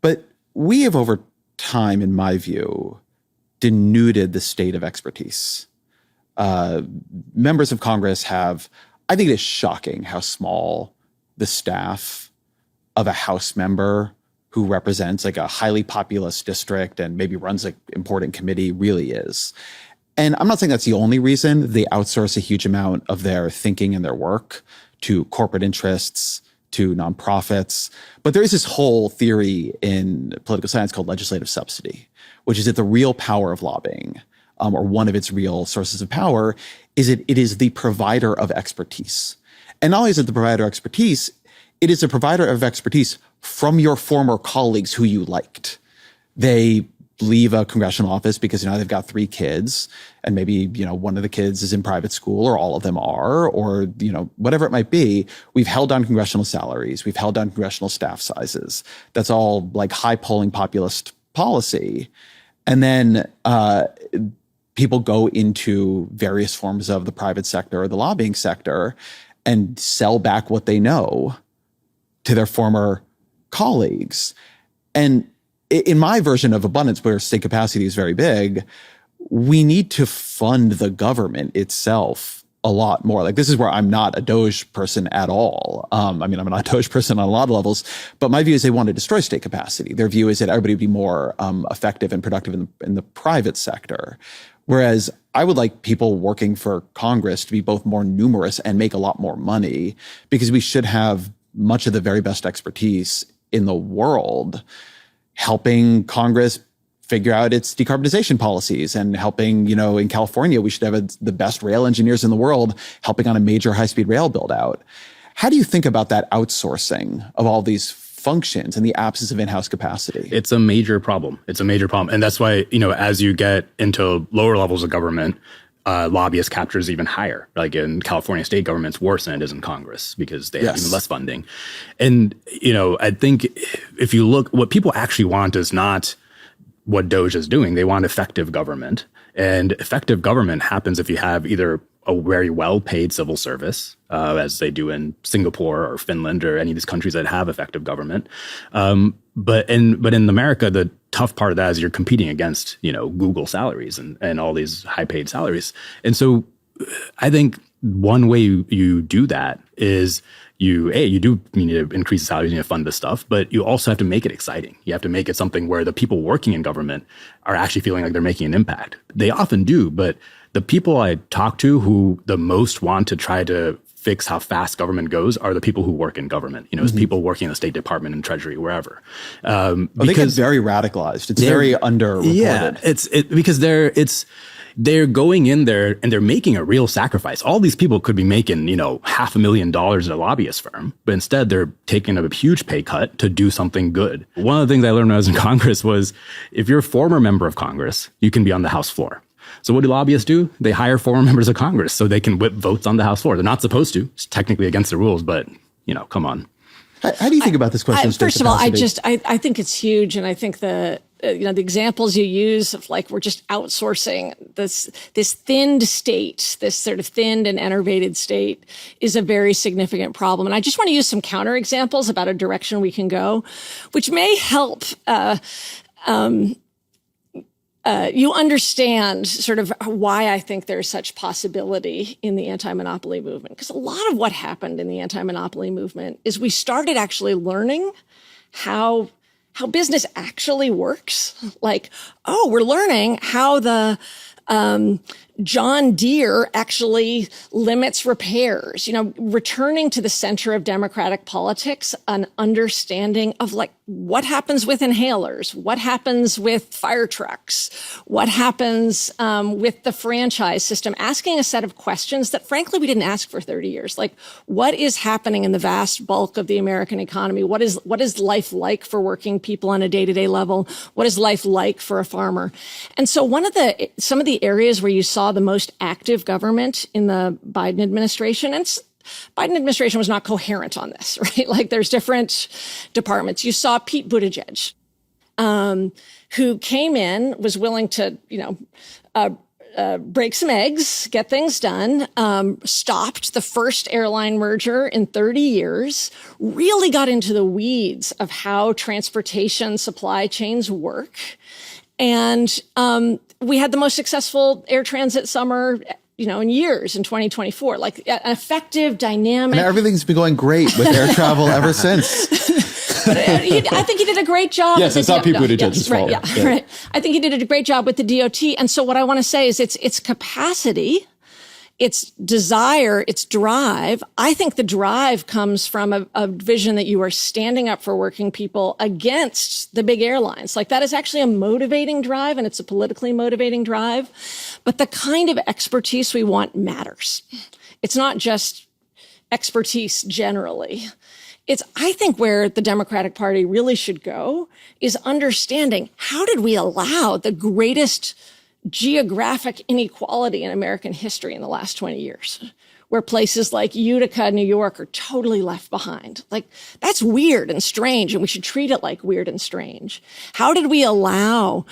But we have over time, in my view, denuded the state of expertise. Members of Congress I think it is shocking how small the staff of a House member who represents like a highly populous district and maybe runs an important committee really is. And I'm not saying that's the only reason they outsource a huge amount of their thinking and their work to corporate interests, to nonprofits. But there is this whole theory in political science called legislative subsidy, which is that the real power of lobbying, or one of its real sources of power, is it is the provider of expertise. And not only is it the provider of expertise, it is a provider of expertise from your former colleagues who you liked. They leave a congressional office because, they've got 3 kids and maybe, one of the kids is in private school or all of them are, or, whatever it might be. We've held down congressional salaries. We've held down congressional staff sizes. That's all like high polling populist policy. And then, people go into various forms of the private sector or the lobbying sector and sell back what they know to their former colleagues. And in my version of abundance, where state capacity is very big, we need to fund the government itself a lot more. Like, this is where I'm not a Doge person at all. I mean, I'm not a Doge person on a lot of levels, but my view is they want to destroy state capacity. Their view is that everybody would be more effective and productive in the private sector. Whereas I would like people working for Congress to be both more numerous and make a lot more money, because we should have much of the very best expertise in the world helping Congress figure out its decarbonization policies, and helping, in California, we should have the best rail engineers in the world helping on a major high-speed rail build out. How do you think about that outsourcing of all these functions in the absence of in-house capacity? It's a major problem. And that's why, as you get into lower levels of government, lobbyist capture is even higher. Like in California, state government's worse than it is in Congress, because they have even less funding. And, I think if you look, what people actually want is not what Doge is doing. They want effective government. And effective government happens if you have either a very well-paid civil service, as they do in Singapore or Finland or any of these countries that have effective government. But in America, the tough part of that is you're competing against, Google salaries and all these high-paid salaries. And so I think one way you do that is you need to increase the salaries, you need to fund this stuff, but you also have to make it exciting. You have to make it something where the people working in government are actually feeling like they're making an impact. They often do, but the people I talk to who the most want to try to fix how fast government goes are the people who work in government. It's people working in the State Department and Treasury, wherever. They get very radicalized. It's very underreported. Yeah, because they're going in there and they're making a real sacrifice. All these people could be making, $500,000 at a lobbyist firm, but instead they're taking a huge pay cut to do something good. One of the things I learned when I was in Congress was if you're a former member of Congress, you can be on the House floor. So what do lobbyists do? They hire former members of Congress so they can whip votes on the House floor. They're not supposed to. It's technically against the rules, but, come on. How do you think about this question? First of all, I think it's huge. And I think the examples you use of like, we're just outsourcing this thinned state, this sort of thinned and enervated state is a very significant problem. And I just want to use some counterexamples about a direction we can go, which may help, you understand sort of why I think there's such possibility in the anti-monopoly movement. Because a lot of what happened in the anti-monopoly movement is we started actually learning how business actually works. Like, we're learning how the John Deere actually limits repairs, returning to the center of democratic politics, an understanding of like what happens with inhalers, what happens with fire trucks, what happens with the franchise system, asking a set of questions that frankly we didn't ask for 30 years. Like, what is happening in the vast bulk of the American economy? What is life like for working people on a day-to-day level? What is life like for a farmer? And so some of the areas where you saw the most active government in the Biden administration, and Biden administration was not coherent on this, right? Like, there's different departments. You saw Pete Buttigieg, who came in, was willing to, break some eggs, get things done, stopped the first airline merger in 30 years, really got into the weeds of how transportation supply chains work. And we had the most successful air transit summer, in years in 2024, like an effective, dynamic. And everything's been going great with air travel ever since. But I think he did a great job. Yes, it's not Pete Buttigieg's fault. Right. I think he did a great job with the DOT. And so what I want to say is its capacity, its desire, its drive. I think the drive comes from a vision that you are standing up for working people against the big airlines. Like, that is actually a motivating drive, and it's a politically motivating drive. But the kind of expertise we want matters. It's not just expertise generally. It's, I think, where the Democratic Party really should go is understanding, how did we allow the greatest geographic inequality in American history in the last 20 years, where places like Utica, New York are totally left behind? Like, that's weird and strange, and we should treat it like weird and strange. How did we allow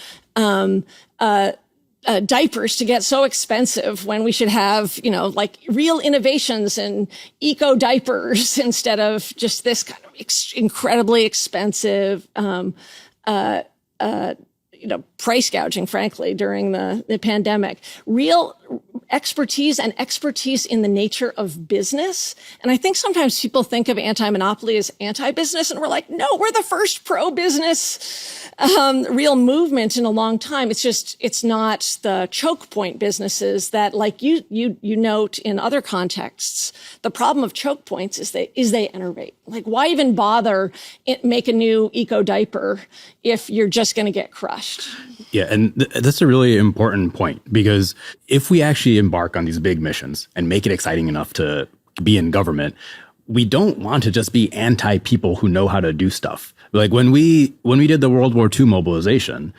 diapers to get so expensive when we should have, like real innovations in eco diapers instead of just this kind of incredibly expensive, price gouging, frankly, during the pandemic. Real expertise in the nature of business. And I think sometimes people think of anti-monopoly as anti-business, and we're like, no, we're the first pro-business real movement in a long time. It's not the choke point businesses that, like you note in other contexts. The problem of choke points is they enervate. Like, why even bother make a new eco diaper if you're just going to get crushed? Yeah, and that's a really important point, because if we actually embark on these big missions and make it exciting enough to be in government, we don't want to just be anti-people who know how to do stuff. Like when we did the World War II mobilization,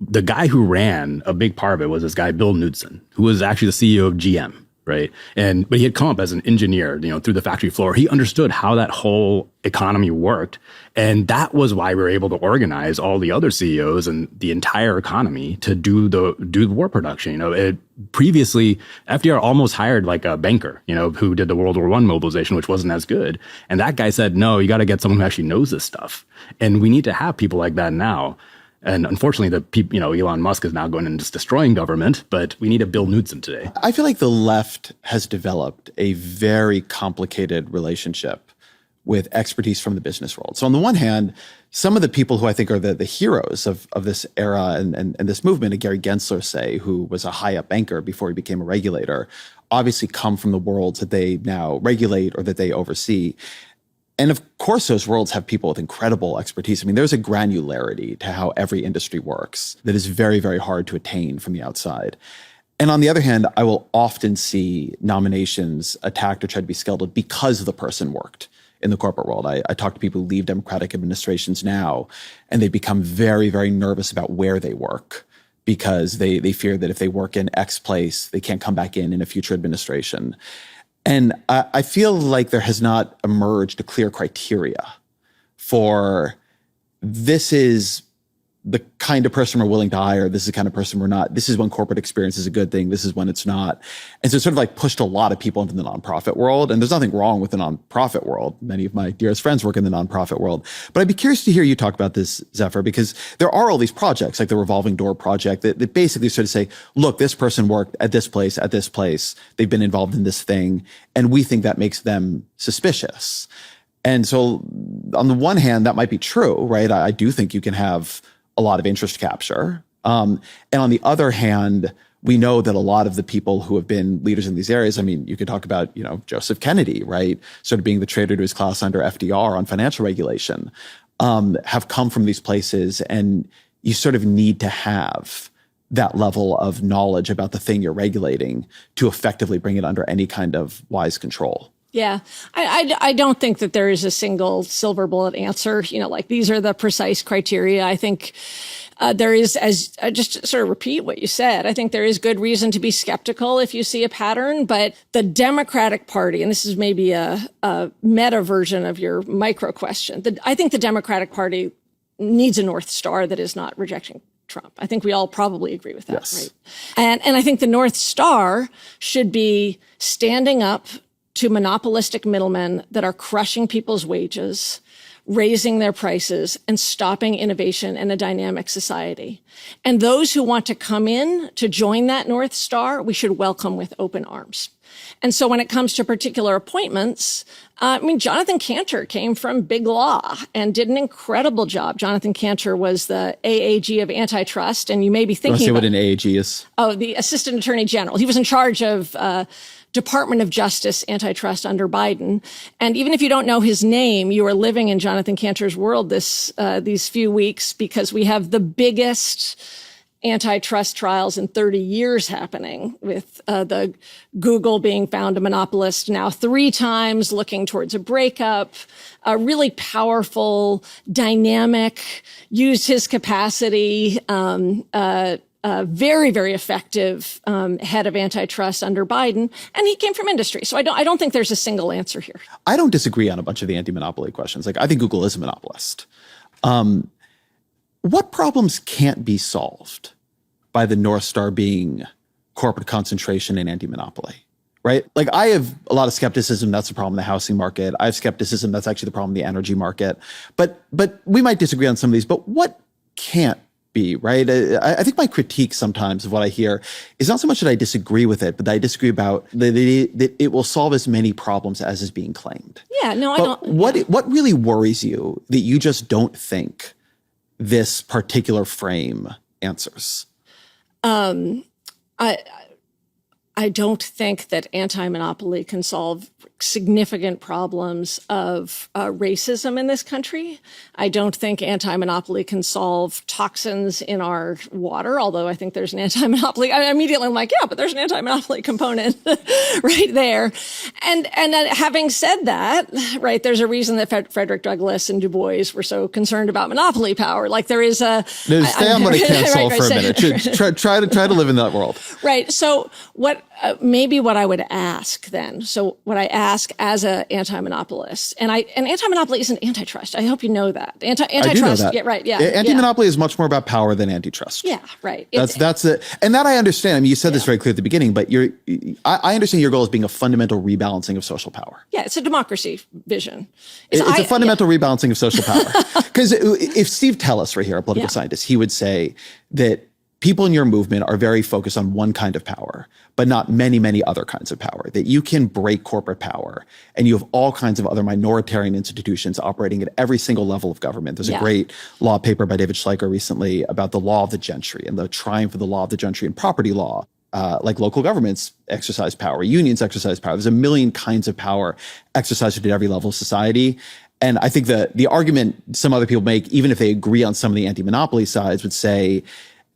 the guy who ran a big part of it was this guy, Bill Knudsen, who was actually the CEO of GM. Right. But he had come up as an engineer, through the factory floor. He understood how that whole economy worked. And that was why we were able to organize all the other CEOs and the entire economy to do the war production. Previously, FDR almost hired like a banker, who did the World War I mobilization, which wasn't as good. And that guy said, no, you got to get someone who actually knows this stuff. And we need to have people like that now. And unfortunately, Elon Musk is now going and just destroying government, but we need a Bill Knudsen today. I feel like the left has developed a very complicated relationship with expertise from the business world. So on the one hand, some of the people who I think are the heroes of this era and this movement, Gary Gensler, say, who was a high up banker before he became a regulator, obviously come from the worlds that they now regulate or that they oversee. And of course, those worlds have people with incredible expertise. I mean, there's a granularity to how every industry works that is very, very hard to attain from the outside. And on the other hand, I will often see nominations attacked or tried to be scalded because the person worked in the corporate world. I talk to people who leave Democratic administrations now, and they become very, very nervous about where they work because they fear that if they work in X place, they can't come back in a future administration. And I feel like there has not emerged a clear criteria for this is the kind of person we're willing to hire. This is the kind of person we're not. This is when corporate experience is a good thing. This is when it's not. And so it sort of like pushed a lot of people into the nonprofit world. And there's nothing wrong with the nonprofit world. Many of my dearest friends work in the nonprofit world. But I'd be curious to hear you talk about this, Zephyr, because there are all these projects like the Revolving Door Project that basically sort of say, look, this person worked at this place, they've been involved in this thing, and we think that makes them suspicious. And so on the one hand, that might be true, right? I do think you can have a lot of interest capture. And on the other hand, we know that a lot of the people who have been leaders in these areas, I mean, you could talk about, Joseph Kennedy, right? Sort of being the traitor to his class under FDR on financial regulation, have come from these places. And you sort of need to have that level of knowledge about the thing you're regulating to effectively bring it under any kind of wise control. Yeah, I don't think that there is a single silver bullet answer, like these are the precise criteria. I think there is, as just to sort of repeat what you said, I think there is good reason to be skeptical if you see a pattern. But the Democratic Party, and this is maybe a meta version of your micro question, I think the Democratic Party needs a North Star that is not rejecting Trump. I think we all probably agree with that, yes. Right? And I think the North Star should be standing up to monopolistic middlemen that are crushing people's wages, raising their prices, and stopping innovation in a dynamic society. And those who want to come in to join that North Star, we should welcome with open arms. And so when it comes to particular appointments, Jonathan Cantor came from big law and did an incredible job. Jonathan Cantor was the AAG of antitrust, and you may be thinking, say what an AAG is? Oh, the Assistant Attorney General. He was in charge of Department of Justice antitrust under Biden. And even if you don't know his name, you are living in Jonathan Cantor's world these few weeks, because we have the biggest antitrust trials in 30 years happening, with the Google being found a monopolist now 3 times, looking towards a breakup, a really powerful, dynamic, used his capacity, very, very effective head of antitrust under Biden, and he came from industry. So I don't think there's a single answer here. I don't disagree on a bunch of the anti-monopoly questions. Like, I think Google is a monopolist. What problems can't be solved by the North Star being corporate concentration and anti-monopoly, right? Like, I have a lot of skepticism that's the problem in the housing market. I have skepticism that's actually the problem in the energy market. But we might disagree on some of these, but what can't be, right? I think my critique sometimes of what I hear is not so much that I disagree with it, but that I disagree about that it will solve as many problems as is being claimed. Yeah, no, I But don't. what really worries you that you just don't think this particular frame answers? I don't think that anti-monopoly can solve significant problems of racism in this country. I don't think anti-monopoly can solve toxins in our water, although I think there's an anti-monopoly. I immediately am like, yeah, but there's an anti-monopoly component right there. And having said that, right, there's a reason that Frederick Douglass and Du Bois were so concerned about monopoly power. Like there is a... Stay on what I can't solve for a minute. Try to live in that world. Right. So maybe what I would ask then, so what I ask as an anti-monopolist, and anti-monopoly isn't antitrust. I hope you know that. Antitrust, I do know that. Yeah, right, yeah. Anti-monopoly is much more about power than antitrust. Yeah, right. That's it. And that I understand. I mean, you said this very clear at the beginning, but I understand your goal as being a fundamental rebalancing of social power. Yeah, it's a democracy vision. It's a fundamental rebalancing of social power. Because if Steve Tellis were here, a political scientist, he would say that people in your movement are very focused on one kind of power, but not many, many other kinds of power, that you can break corporate power and you have all kinds of other minoritarian institutions operating at every single level of government. There's a great law paper by David Schleicher recently about the law of the gentry and the triumph of the law of the gentry in property law. Like local governments exercise power, unions exercise power. There's a million kinds of power exercised at every level of society. And I think the argument some other people make, even if they agree on some of the anti-monopoly sides, would say,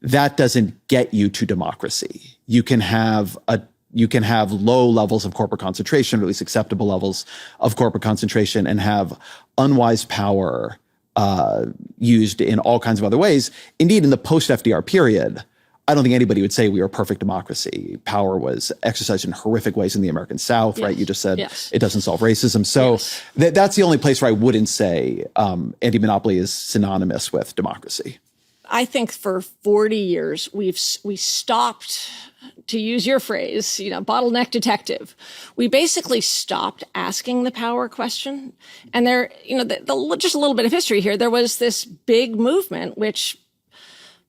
that doesn't get you to democracy. You can have low levels of corporate concentration, or at least acceptable levels of corporate concentration, and have unwise power used in all kinds of other ways. Indeed, in the post-FDR period, I don't think anybody would say we were a perfect democracy. Power was exercised in horrific ways in the American South, right? You just said it doesn't solve racism. So that's the only place where I wouldn't say anti-monopoly is synonymous with democracy. I think for 40 years, we stopped, to use your phrase, bottleneck detective. We basically stopped asking the power question. And there, just a little bit of history here. There was this big movement, which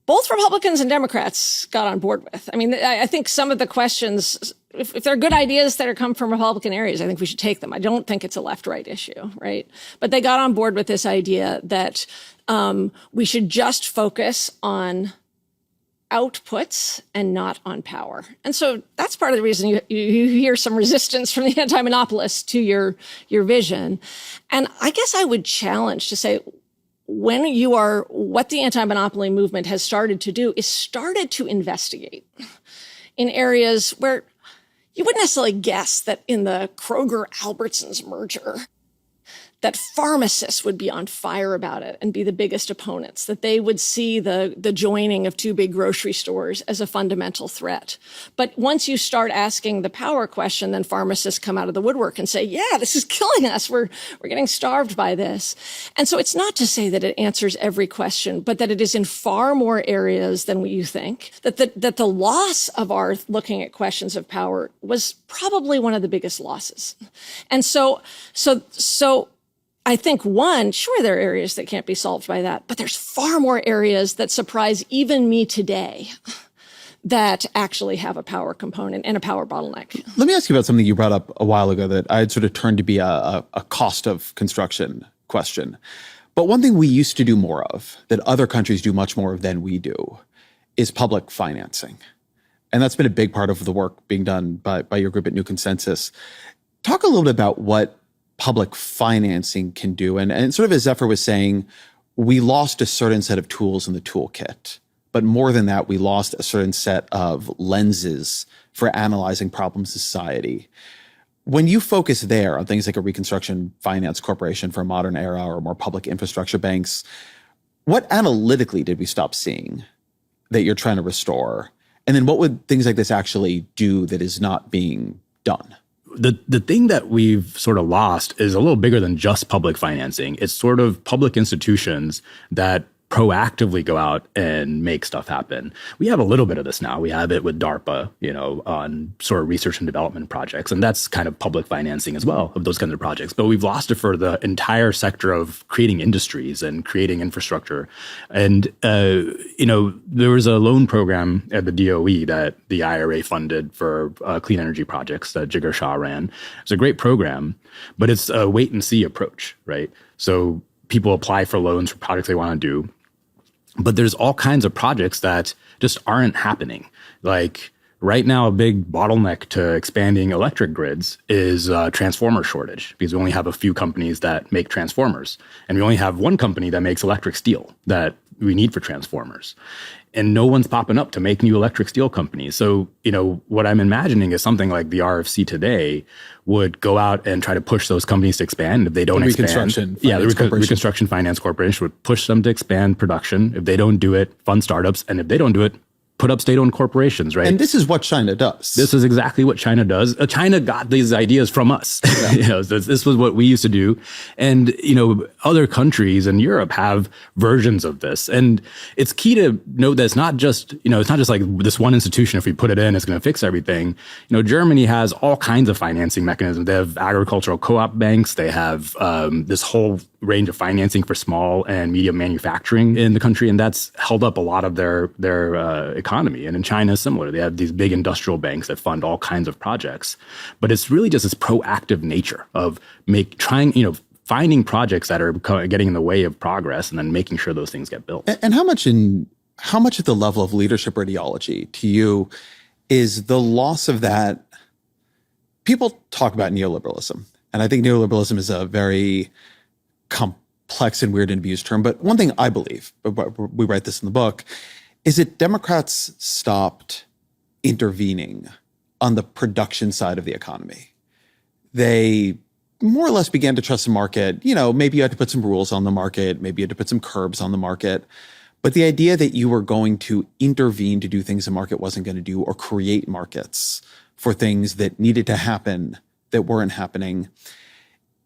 both Republicans and Democrats got on board with. I mean, I think some of the questions, if there are good ideas that are come from Republican areas, I think we should take them. I don't think it's a left-right issue, right? But they got on board with this idea that we should just focus on outputs and not on power. And so that's part of the reason you hear some resistance from the anti-monopolists to your vision. And I guess I would challenge to say, what the anti-monopoly movement has started to do is started to investigate in areas where you wouldn't necessarily guess that in the Kroger-Albertsons merger, that pharmacists would be on fire about it and be the biggest opponents, that they would see the joining of two big grocery stores as a fundamental threat. But once you start asking the power question, then pharmacists come out of the woodwork and say, yeah, this is killing us. We're getting starved by this. And so it's not to say that it answers every question, but that it is in far more areas than what you think, that the loss of our looking at questions of power was probably one of the biggest losses. And so I think sure, there are areas that can't be solved by that, but there's far more areas that surprise even me today that actually have a power component and a power bottleneck. Let me ask you about something you brought up a while ago that I had sort of turned to be a cost of construction question. But one thing we used to do more of, that other countries do much more of than we do, is public financing. And that's been a big part of the work being done by your group at New Consensus. Talk a little bit about what public financing can do. And sort of as Zephyr was saying, we lost a certain set of tools in the toolkit. But more than that, we lost a certain set of lenses for analyzing problems in society. When you focus there on things like a Reconstruction Finance Corporation for a modern era or more public infrastructure banks, what analytically did we stop seeing that you're trying to restore? And then what would things like this actually do that is not being done? The thing that we've sort of lost is a little bigger than just public financing. It's sort of public institutions that proactively go out and make stuff happen. We have a little bit of this now. We have it with DARPA, on sort of research and development projects. And that's kind of public financing as well of those kinds of projects. But we've lost it for the entire sector of creating industries and creating infrastructure. And, there was a loan program at the DOE that the IRA funded for clean energy projects that Jigar Shah ran. It's a great program, but it's a wait and see approach, right? So people apply for loans for projects they want to do. But there's all kinds of projects that just aren't happening. Like right now, a big bottleneck to expanding electric grids is transformer shortage, because we only have a few companies that make transformers. And we only have one company that makes electric steel that we need for transformers. And no one's popping up to make new electric steel companies. So, what I'm imagining is something like the RFC today would go out and try to push those companies to expand. If they don't expand, the Reconstruction Finance Corporation would push them to expand production. If they don't do it, fund startups. And if they don't do it, put up state-owned corporations, right? And this is what China does. This is exactly what China does. China got these ideas from us. Yeah. This was what we used to do. And, other countries in Europe have versions of this. And it's key to note that it's not just like this one institution, if we put it in, it's going to fix everything. Germany has all kinds of financing mechanisms. They have agricultural co-op banks. They have this whole range of financing for small and medium manufacturing in the country. And that's held up a lot of their economy. And in China is similar. They have these big industrial banks that fund all kinds of projects. But it's really just this proactive nature of finding projects that are getting in the way of progress and then making sure those things get built. And how much at the level of leadership or ideology to you is the loss of that? People talk about neoliberalism, and I think neoliberalism is a very complex and weird and abused term. But one thing I believe, we write this in the book, is that Democrats stopped intervening on the production side of the economy. They more or less began to trust the market. Maybe you had to put some rules on the market. Maybe you had to put some curbs on the market. But the idea that you were going to intervene to do things the market wasn't going to do, or create markets for things that needed to happen that weren't happening,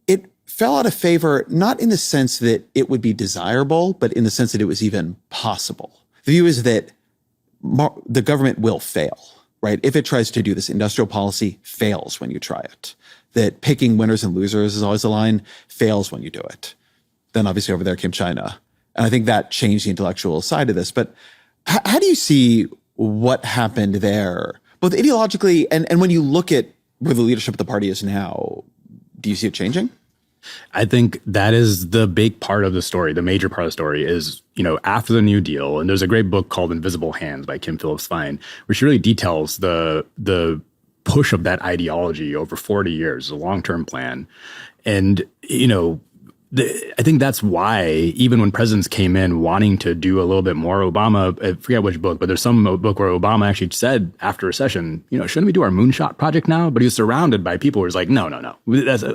it fell out of favor, not in the sense that it would be desirable, but in the sense that it was even possible. The view is that the government will fail, right? If it tries to do this, industrial policy fails when you try it. That picking winners and losers is always the line, fails when you do it. Then obviously over there came China. And I think that changed the intellectual side of this. But how do you see what happened there, both ideologically and when you look at where the leadership of the party is now, do you see it changing? I think that is the big part of the story. The major part of the story is, after the New Deal, and there's a great book called Invisible Hands by Kim Phillips-Fein, which really details the push of that ideology over 40 years, a long-term plan. And, I think that's why even when presidents came in wanting to do a little bit more, Obama, I forget which book, but there's some book where Obama actually said after a session, shouldn't we do our moonshot project now? But he was surrounded by people who was like, no.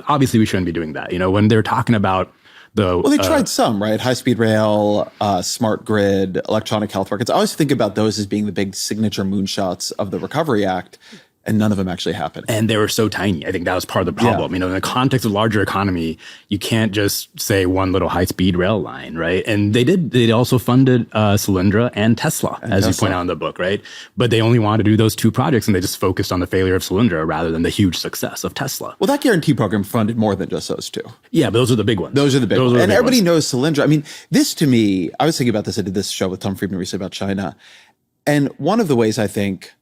Obviously we shouldn't be doing that. When they're talking about they tried some, right? High-speed rail, smart grid, electronic health records. I always think about those as being the big signature moonshots of the Recovery Act. And none of them actually happened. And they were so tiny. I think that was part of the problem. In the context of larger economy, you can't just say one little high-speed rail line, right? And they did. They also funded Solyndra and Tesla, as you point out in the book, right? But they only wanted to do those two projects, and they just focused on the failure of Solyndra rather than the huge success of Tesla. Well, that guarantee program funded more than just those two. Yeah, but those are the big ones. Those are the big ones. And everybody knows Solyndra. This to me, I was thinking about this. I did this show with Tom Friedman recently about China. And one of the ways I think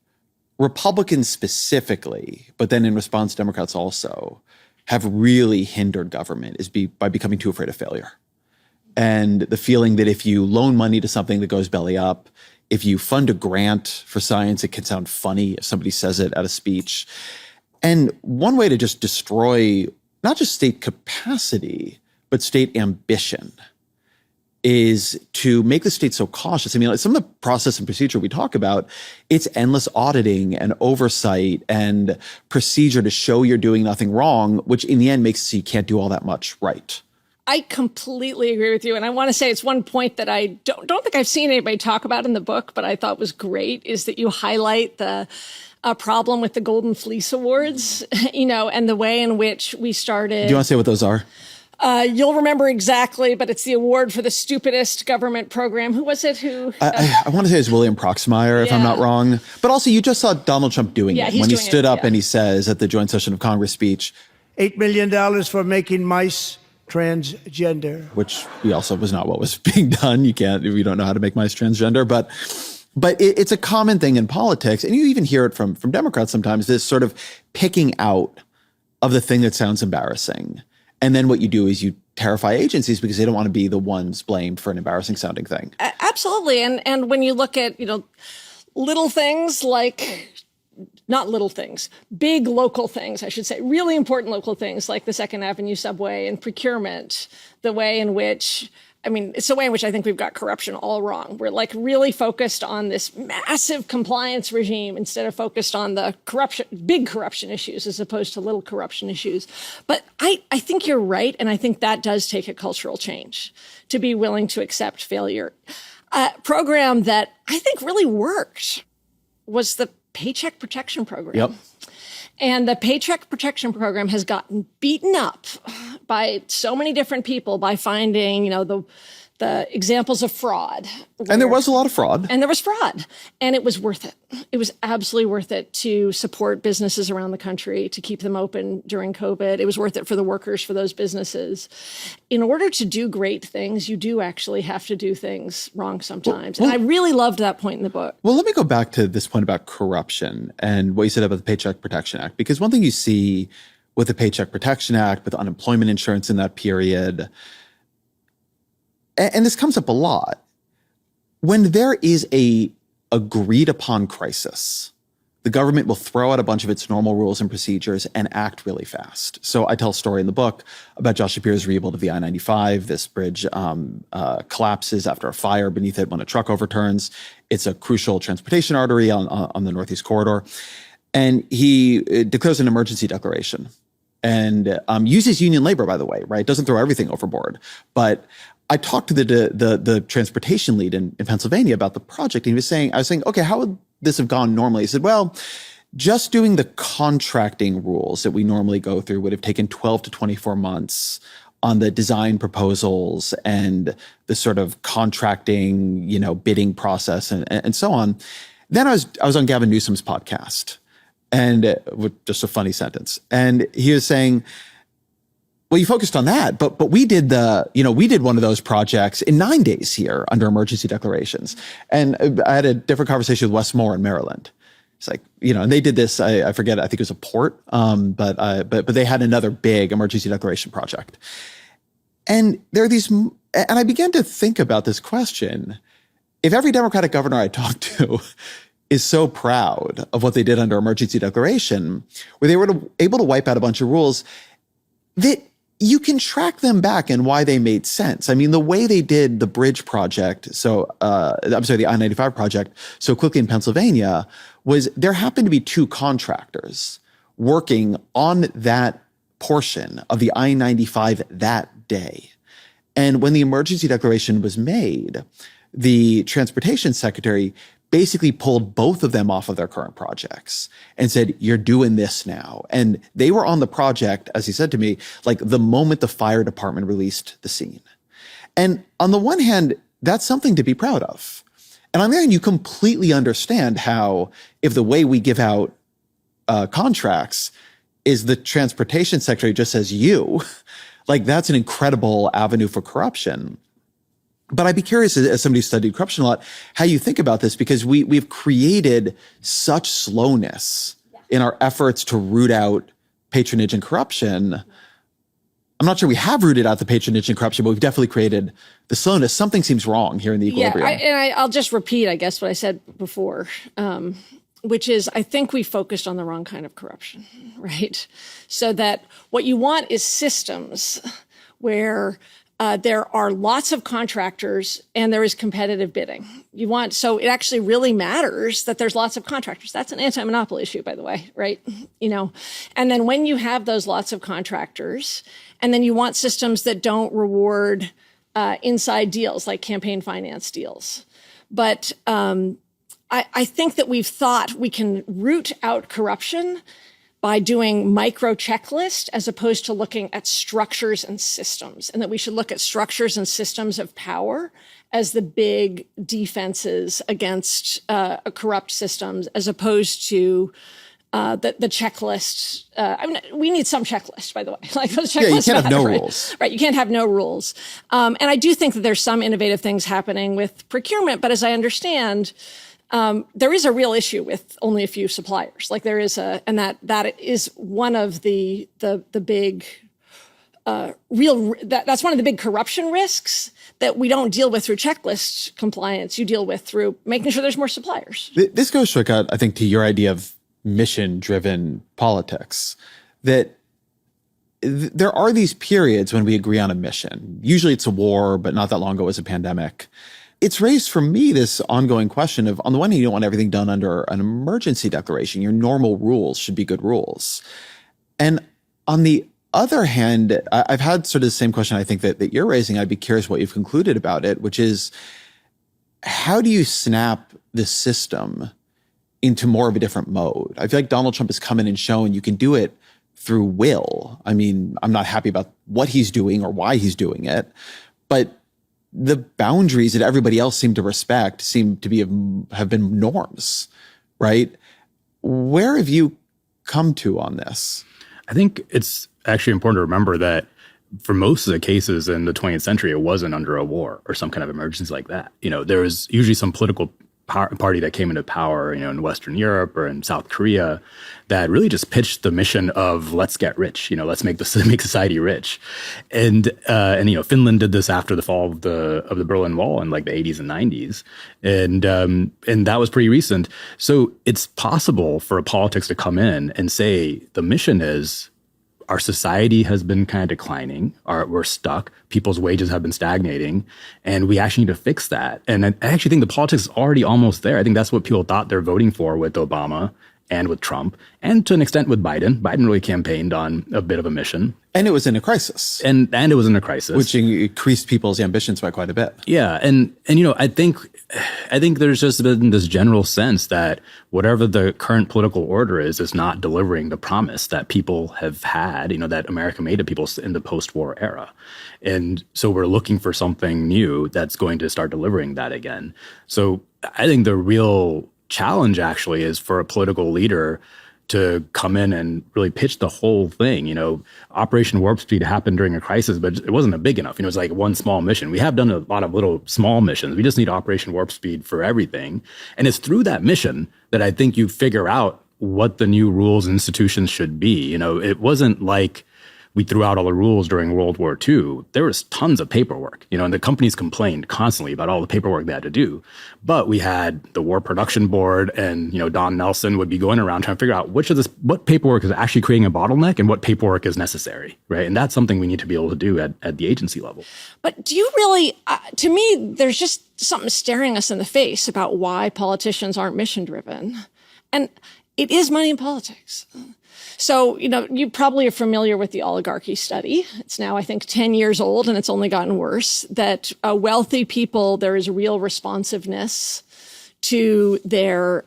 Republicans specifically, but then in response, Democrats also, have really hindered government is by becoming too afraid of failure. And the feeling that if you loan money to something that goes belly up, if you fund a grant for science, it can sound funny if somebody says it at a speech. And one way to just destroy not just state capacity, but state ambition is to make the state so cautious. Some of the process and procedure we talk about, it's endless auditing and oversight and procedure to show you're doing nothing wrong, which in the end makes it so you can't do all that much right. I completely agree with you. And I want to say it's one point that I don't think I've seen anybody talk about in the book, but I thought was great, is that you highlight the problem with the Golden Fleece Awards, and the way in which we started. Do you want to say what those are? You'll remember exactly, but it's the award for the stupidest government program. Who was it? I want to say it's William Proxmire, if I'm not wrong. But also, you just saw Donald Trump doing it when he stood up and he says at the joint session of Congress speech, $8 million for making mice transgender. Which also was not what was being done. You don't know how to make mice transgender. But it's a common thing in politics. And you even hear it from Democrats sometimes, this sort of picking out of the thing that sounds embarrassing. And then what you do is you terrify agencies because they don't want to be the ones blamed for an embarrassing sounding thing. Absolutely. And when you look at, little things like, not little things, big local things, I should say, really important local things like the Second Avenue subway and procurement, the way in which, it's the way in which I think we've got corruption all wrong. We're like really focused on this massive compliance regime instead of focused on the big corruption issues as opposed to little corruption issues. But I think you're right. And I think that does take a cultural change to be willing to accept failure. A program that I think really worked was the Paycheck Protection Program. Yep. And the Paycheck Protection Program has gotten beaten up by so many different people by finding, the examples of fraud. And there was a lot of fraud. And there was fraud. And it was worth it. It was absolutely worth it to support businesses around the country, to keep them open during COVID. It was worth it for the workers, for those businesses. In order to do great things, you do actually have to do things wrong sometimes. And I really loved that point in the book. Well, let me go back to this point about corruption and what you said about the Paycheck Protection Act, because one thing you see with the Paycheck Protection Act, with unemployment insurance in that period, and this comes up a lot, when there is a agreed upon crisis, the government will throw out a bunch of its normal rules and procedures and act really fast. So I tell a story in the book about Josh Shapiro's rebuild of the I-95. This bridge collapses after a fire beneath it when a truck overturns. It's a crucial transportation artery on the Northeast Corridor. And he declares an emergency declaration and uses union labor, by the way, right? Doesn't throw everything overboard. But I talked to the transportation lead in Pennsylvania about the project, and I was saying, okay, how would this have gone normally? He said, well, just doing the contracting rules that we normally go through would have taken 12 to 24 months on the design proposals and the sort of contracting, bidding process and so on. Then I was on Gavin Newsom's podcast, and with just a funny sentence. And he was saying, well, you focused on that, but we did one of those projects in 9 days here under emergency declarations. And I had a different conversation with Wes Moore in Maryland. It's like, and they did this, I forget, I think it was a port, but they had another big emergency declaration project. And there are these, and I began to think about this question. If every Democratic governor I talked to is so proud of what they did under emergency declaration, where they were able to wipe out a bunch of rules, that you can track them back and why they made sense. The way they did the bridge project, the I-95 project, so quickly in Pennsylvania, was there happened to be two contractors working on that portion of the I-95 that day. And when the emergency declaration was made, the transportation secretary basically pulled both of them off of their current projects and said, you're doing this now. And they were on the project, as he said to me, like the moment the fire department released the scene. And on the one hand, that's something to be proud of. And on the other hand, you completely understand how if the way we give out contracts is the transportation secretary just says you, like that's an incredible avenue for corruption. But I'd be curious, as somebody who studied corruption a lot, how you think about this, because we've created such slowness in our efforts to root out patronage and corruption. I'm not sure we have rooted out the patronage and corruption, but we've definitely created the slowness. Something seems wrong here in the equilibrium. Yeah, I'll just repeat, I guess, what I said before, which is I think we focused on the wrong kind of corruption, right? So that what you want is systems where there are lots of contractors and there is competitive bidding. So it actually really matters that there's lots of contractors. That's an anti-monopoly issue, by the way, right? And then when you have those lots of contractors, and then you want systems that don't reward inside deals like campaign finance deals. But I think that we've thought we can root out corruption by doing micro checklist as opposed to looking at structures and systems, and that we should look at structures and systems of power as the big defenses against corrupt systems, as opposed to the checklist. I mean, we need some checklist, by the way. Like those checklists, you can't have no rules. Right, you can't have no rules. And I do think that there's some innovative things happening with procurement, but as I understand, there is a real issue with only a few suppliers. Like there is and that is one of the big that's one of the big corruption risks that we don't deal with through checklist compliance. You deal with through making sure there's more suppliers. This goes, Shrika, I think, to your idea of mission-driven politics, that there are these periods when we agree on a mission. Usually it's a war, but not that long ago it was a pandemic. It's raised for me this ongoing question of, on the one hand, you don't want everything done under an emergency declaration. Your normal rules should be good rules. And on the other hand, I've had sort of the same question I think that you're raising. I'd be curious what you've concluded about it, which is, how do you snap the system into more of a different mode? I feel like Donald Trump has come in and shown you can do it through will. I mean, I'm not happy about what he's doing or why he's doing it, but the boundaries that everybody else seemed to respect seem to have been norms, right? Where have you come to on this? I think it's actually important to remember that for most of the cases in the 20th century, it wasn't under a war or some kind of emergency like that. You know, there was usually some political party that came into power, you know, in Western Europe or in South Korea that really just pitched the mission of let's get rich, you know, let's make society rich. And you know, Finland did this after the fall of the Berlin Wall in like the 80s and 90s. And that was pretty recent. So it's possible for politics to come in and say the mission is our society has been kind of declining, we're stuck, people's wages have been stagnating, and we actually need to fix that. And I actually think the politics is already almost there. I think that's what people thought they're voting for with Obama and with Trump, and to an extent with Biden. Biden really campaigned on a bit of a mission. And it was in a crisis. And it was in a crisis. Which increased people's ambitions by quite a bit. Yeah. And you know, I think there's just been this general sense that whatever the current political order is not delivering the promise that people have had, you know, that America made to people in the post-war era. And so we're looking for something new that's going to start delivering that again. So I think the real challenge actually is for a political leader to come in and really pitch the whole thing. You know, Operation Warp Speed happened during a crisis, but it wasn't a big enough. You know, it's like one small mission. We have done a lot of little small missions. We just need Operation Warp Speed for everything. And it's through that mission that I think you figure out what the new rules and institutions should be. You know, it wasn't like we threw out all the rules during World War II. There was tons of paperwork, you know, and the companies complained constantly about all the paperwork they had to do. But we had the War Production Board, and, you know, Don Nelson would be going around trying to figure out what paperwork is actually creating a bottleneck and what paperwork is necessary, right? And that's something we need to be able to do at the agency level. But do you really, to me, there's just something staring us in the face about why politicians aren't mission driven. And it is money in politics. So, you know, you probably are familiar with the oligarchy study. It's now, I think, 10 years old, and it's only gotten worse, that wealthy people, there is real responsiveness to their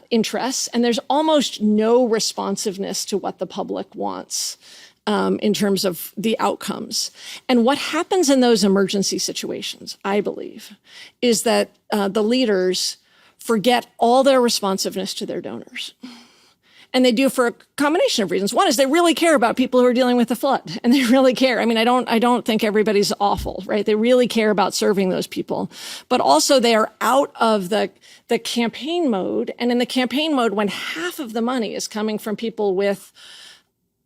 interests, and there's almost no responsiveness to what the public wants in terms of the outcomes. And what happens in those emergency situations, I believe, is that the leaders forget all their responsiveness to their donors. And they do for a combination of reasons. One is they really care about people who are dealing with the flood, and they really care. I mean, I don't think everybody's awful, right? They really care about serving those people, but also they are out of the campaign mode. And in the campaign mode, when half of the money is coming from people with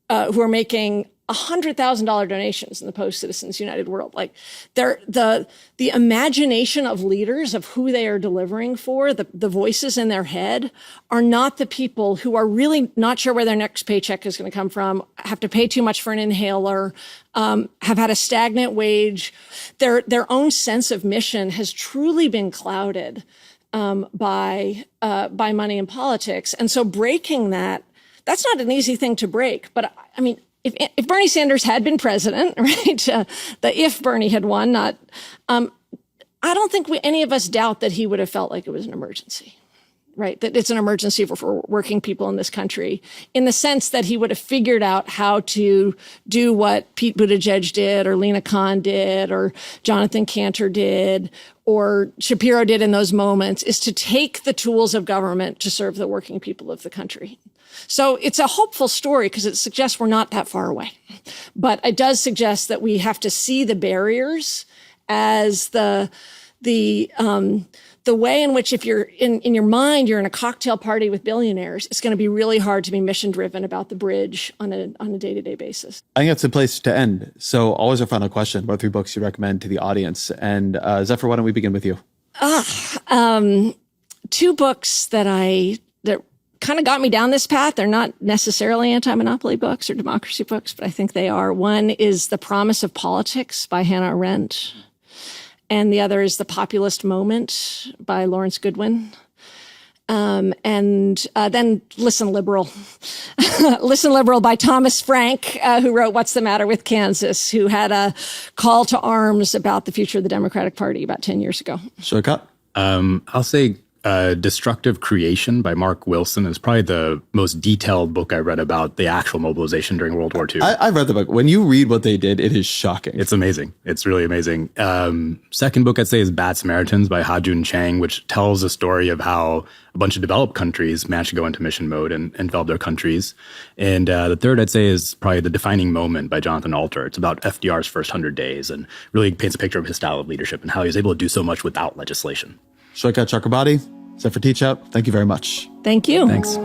who are making $100,000 donations in the post-Citizens United world, like the imagination of leaders of who they are delivering for, the voices in their head are not the people who are really not sure where their next paycheck is going to come from, have to pay too much for an inhaler, have had a stagnant wage. Their own sense of mission has truly been clouded by money in politics. And so breaking that's not an easy thing to break. But I mean, if Bernie Sanders had been president, right, if Bernie had won, I don't think any of us doubt that he would have felt like it was an emergency, right? That it's an emergency for working people in this country, in the sense that he would have figured out how to do what Pete Buttigieg did, or Lena Khan did, or Jonathan Cantor did, or Shapiro did in those moments, is to take the tools of government to serve the working people of the country. So it's a hopeful story because it suggests we're not that far away. But it does suggest that we have to see the barriers as the way in which, if you're in your mind, you're in a cocktail party with billionaires, it's going to be really hard to be mission driven about the bridge on a day-to-day basis. I think that's a place to end. So always our final question, what 3 books you recommend to the audience? And Zephyr, why don't we begin with you? 2 books that kind of got me down this path. They're not necessarily anti-monopoly books or democracy books, but I think they are. One is The Promise of Politics by Hannah Arendt. And the other is The Populist Moment by Lawrence Goodwin. And then Listen Liberal. Listen Liberal by Thomas Frank, who wrote What's the Matter with Kansas, who had a call to arms about the future of the Democratic Party about 10 years ago. Shortcut? I'll say Destructive Creation by Mark Wilson is probably the most detailed book I read about the actual mobilization during World War II. I've read the book. When you read what they did, it is shocking. It's amazing. It's really amazing. Second book I'd say is Bad Samaritans by Ha-Joon Chang, which tells the story of how a bunch of developed countries managed to go into mission mode and develop their countries. And the third I'd say is probably The Defining Moment by Jonathan Alter. It's about FDR's first 100 days and really paints a picture of his style of leadership and how he was able to do so much without legislation. Shortcut Chakrabarti, Zephyr Teachout, thank you very much. Thank you. Thanks.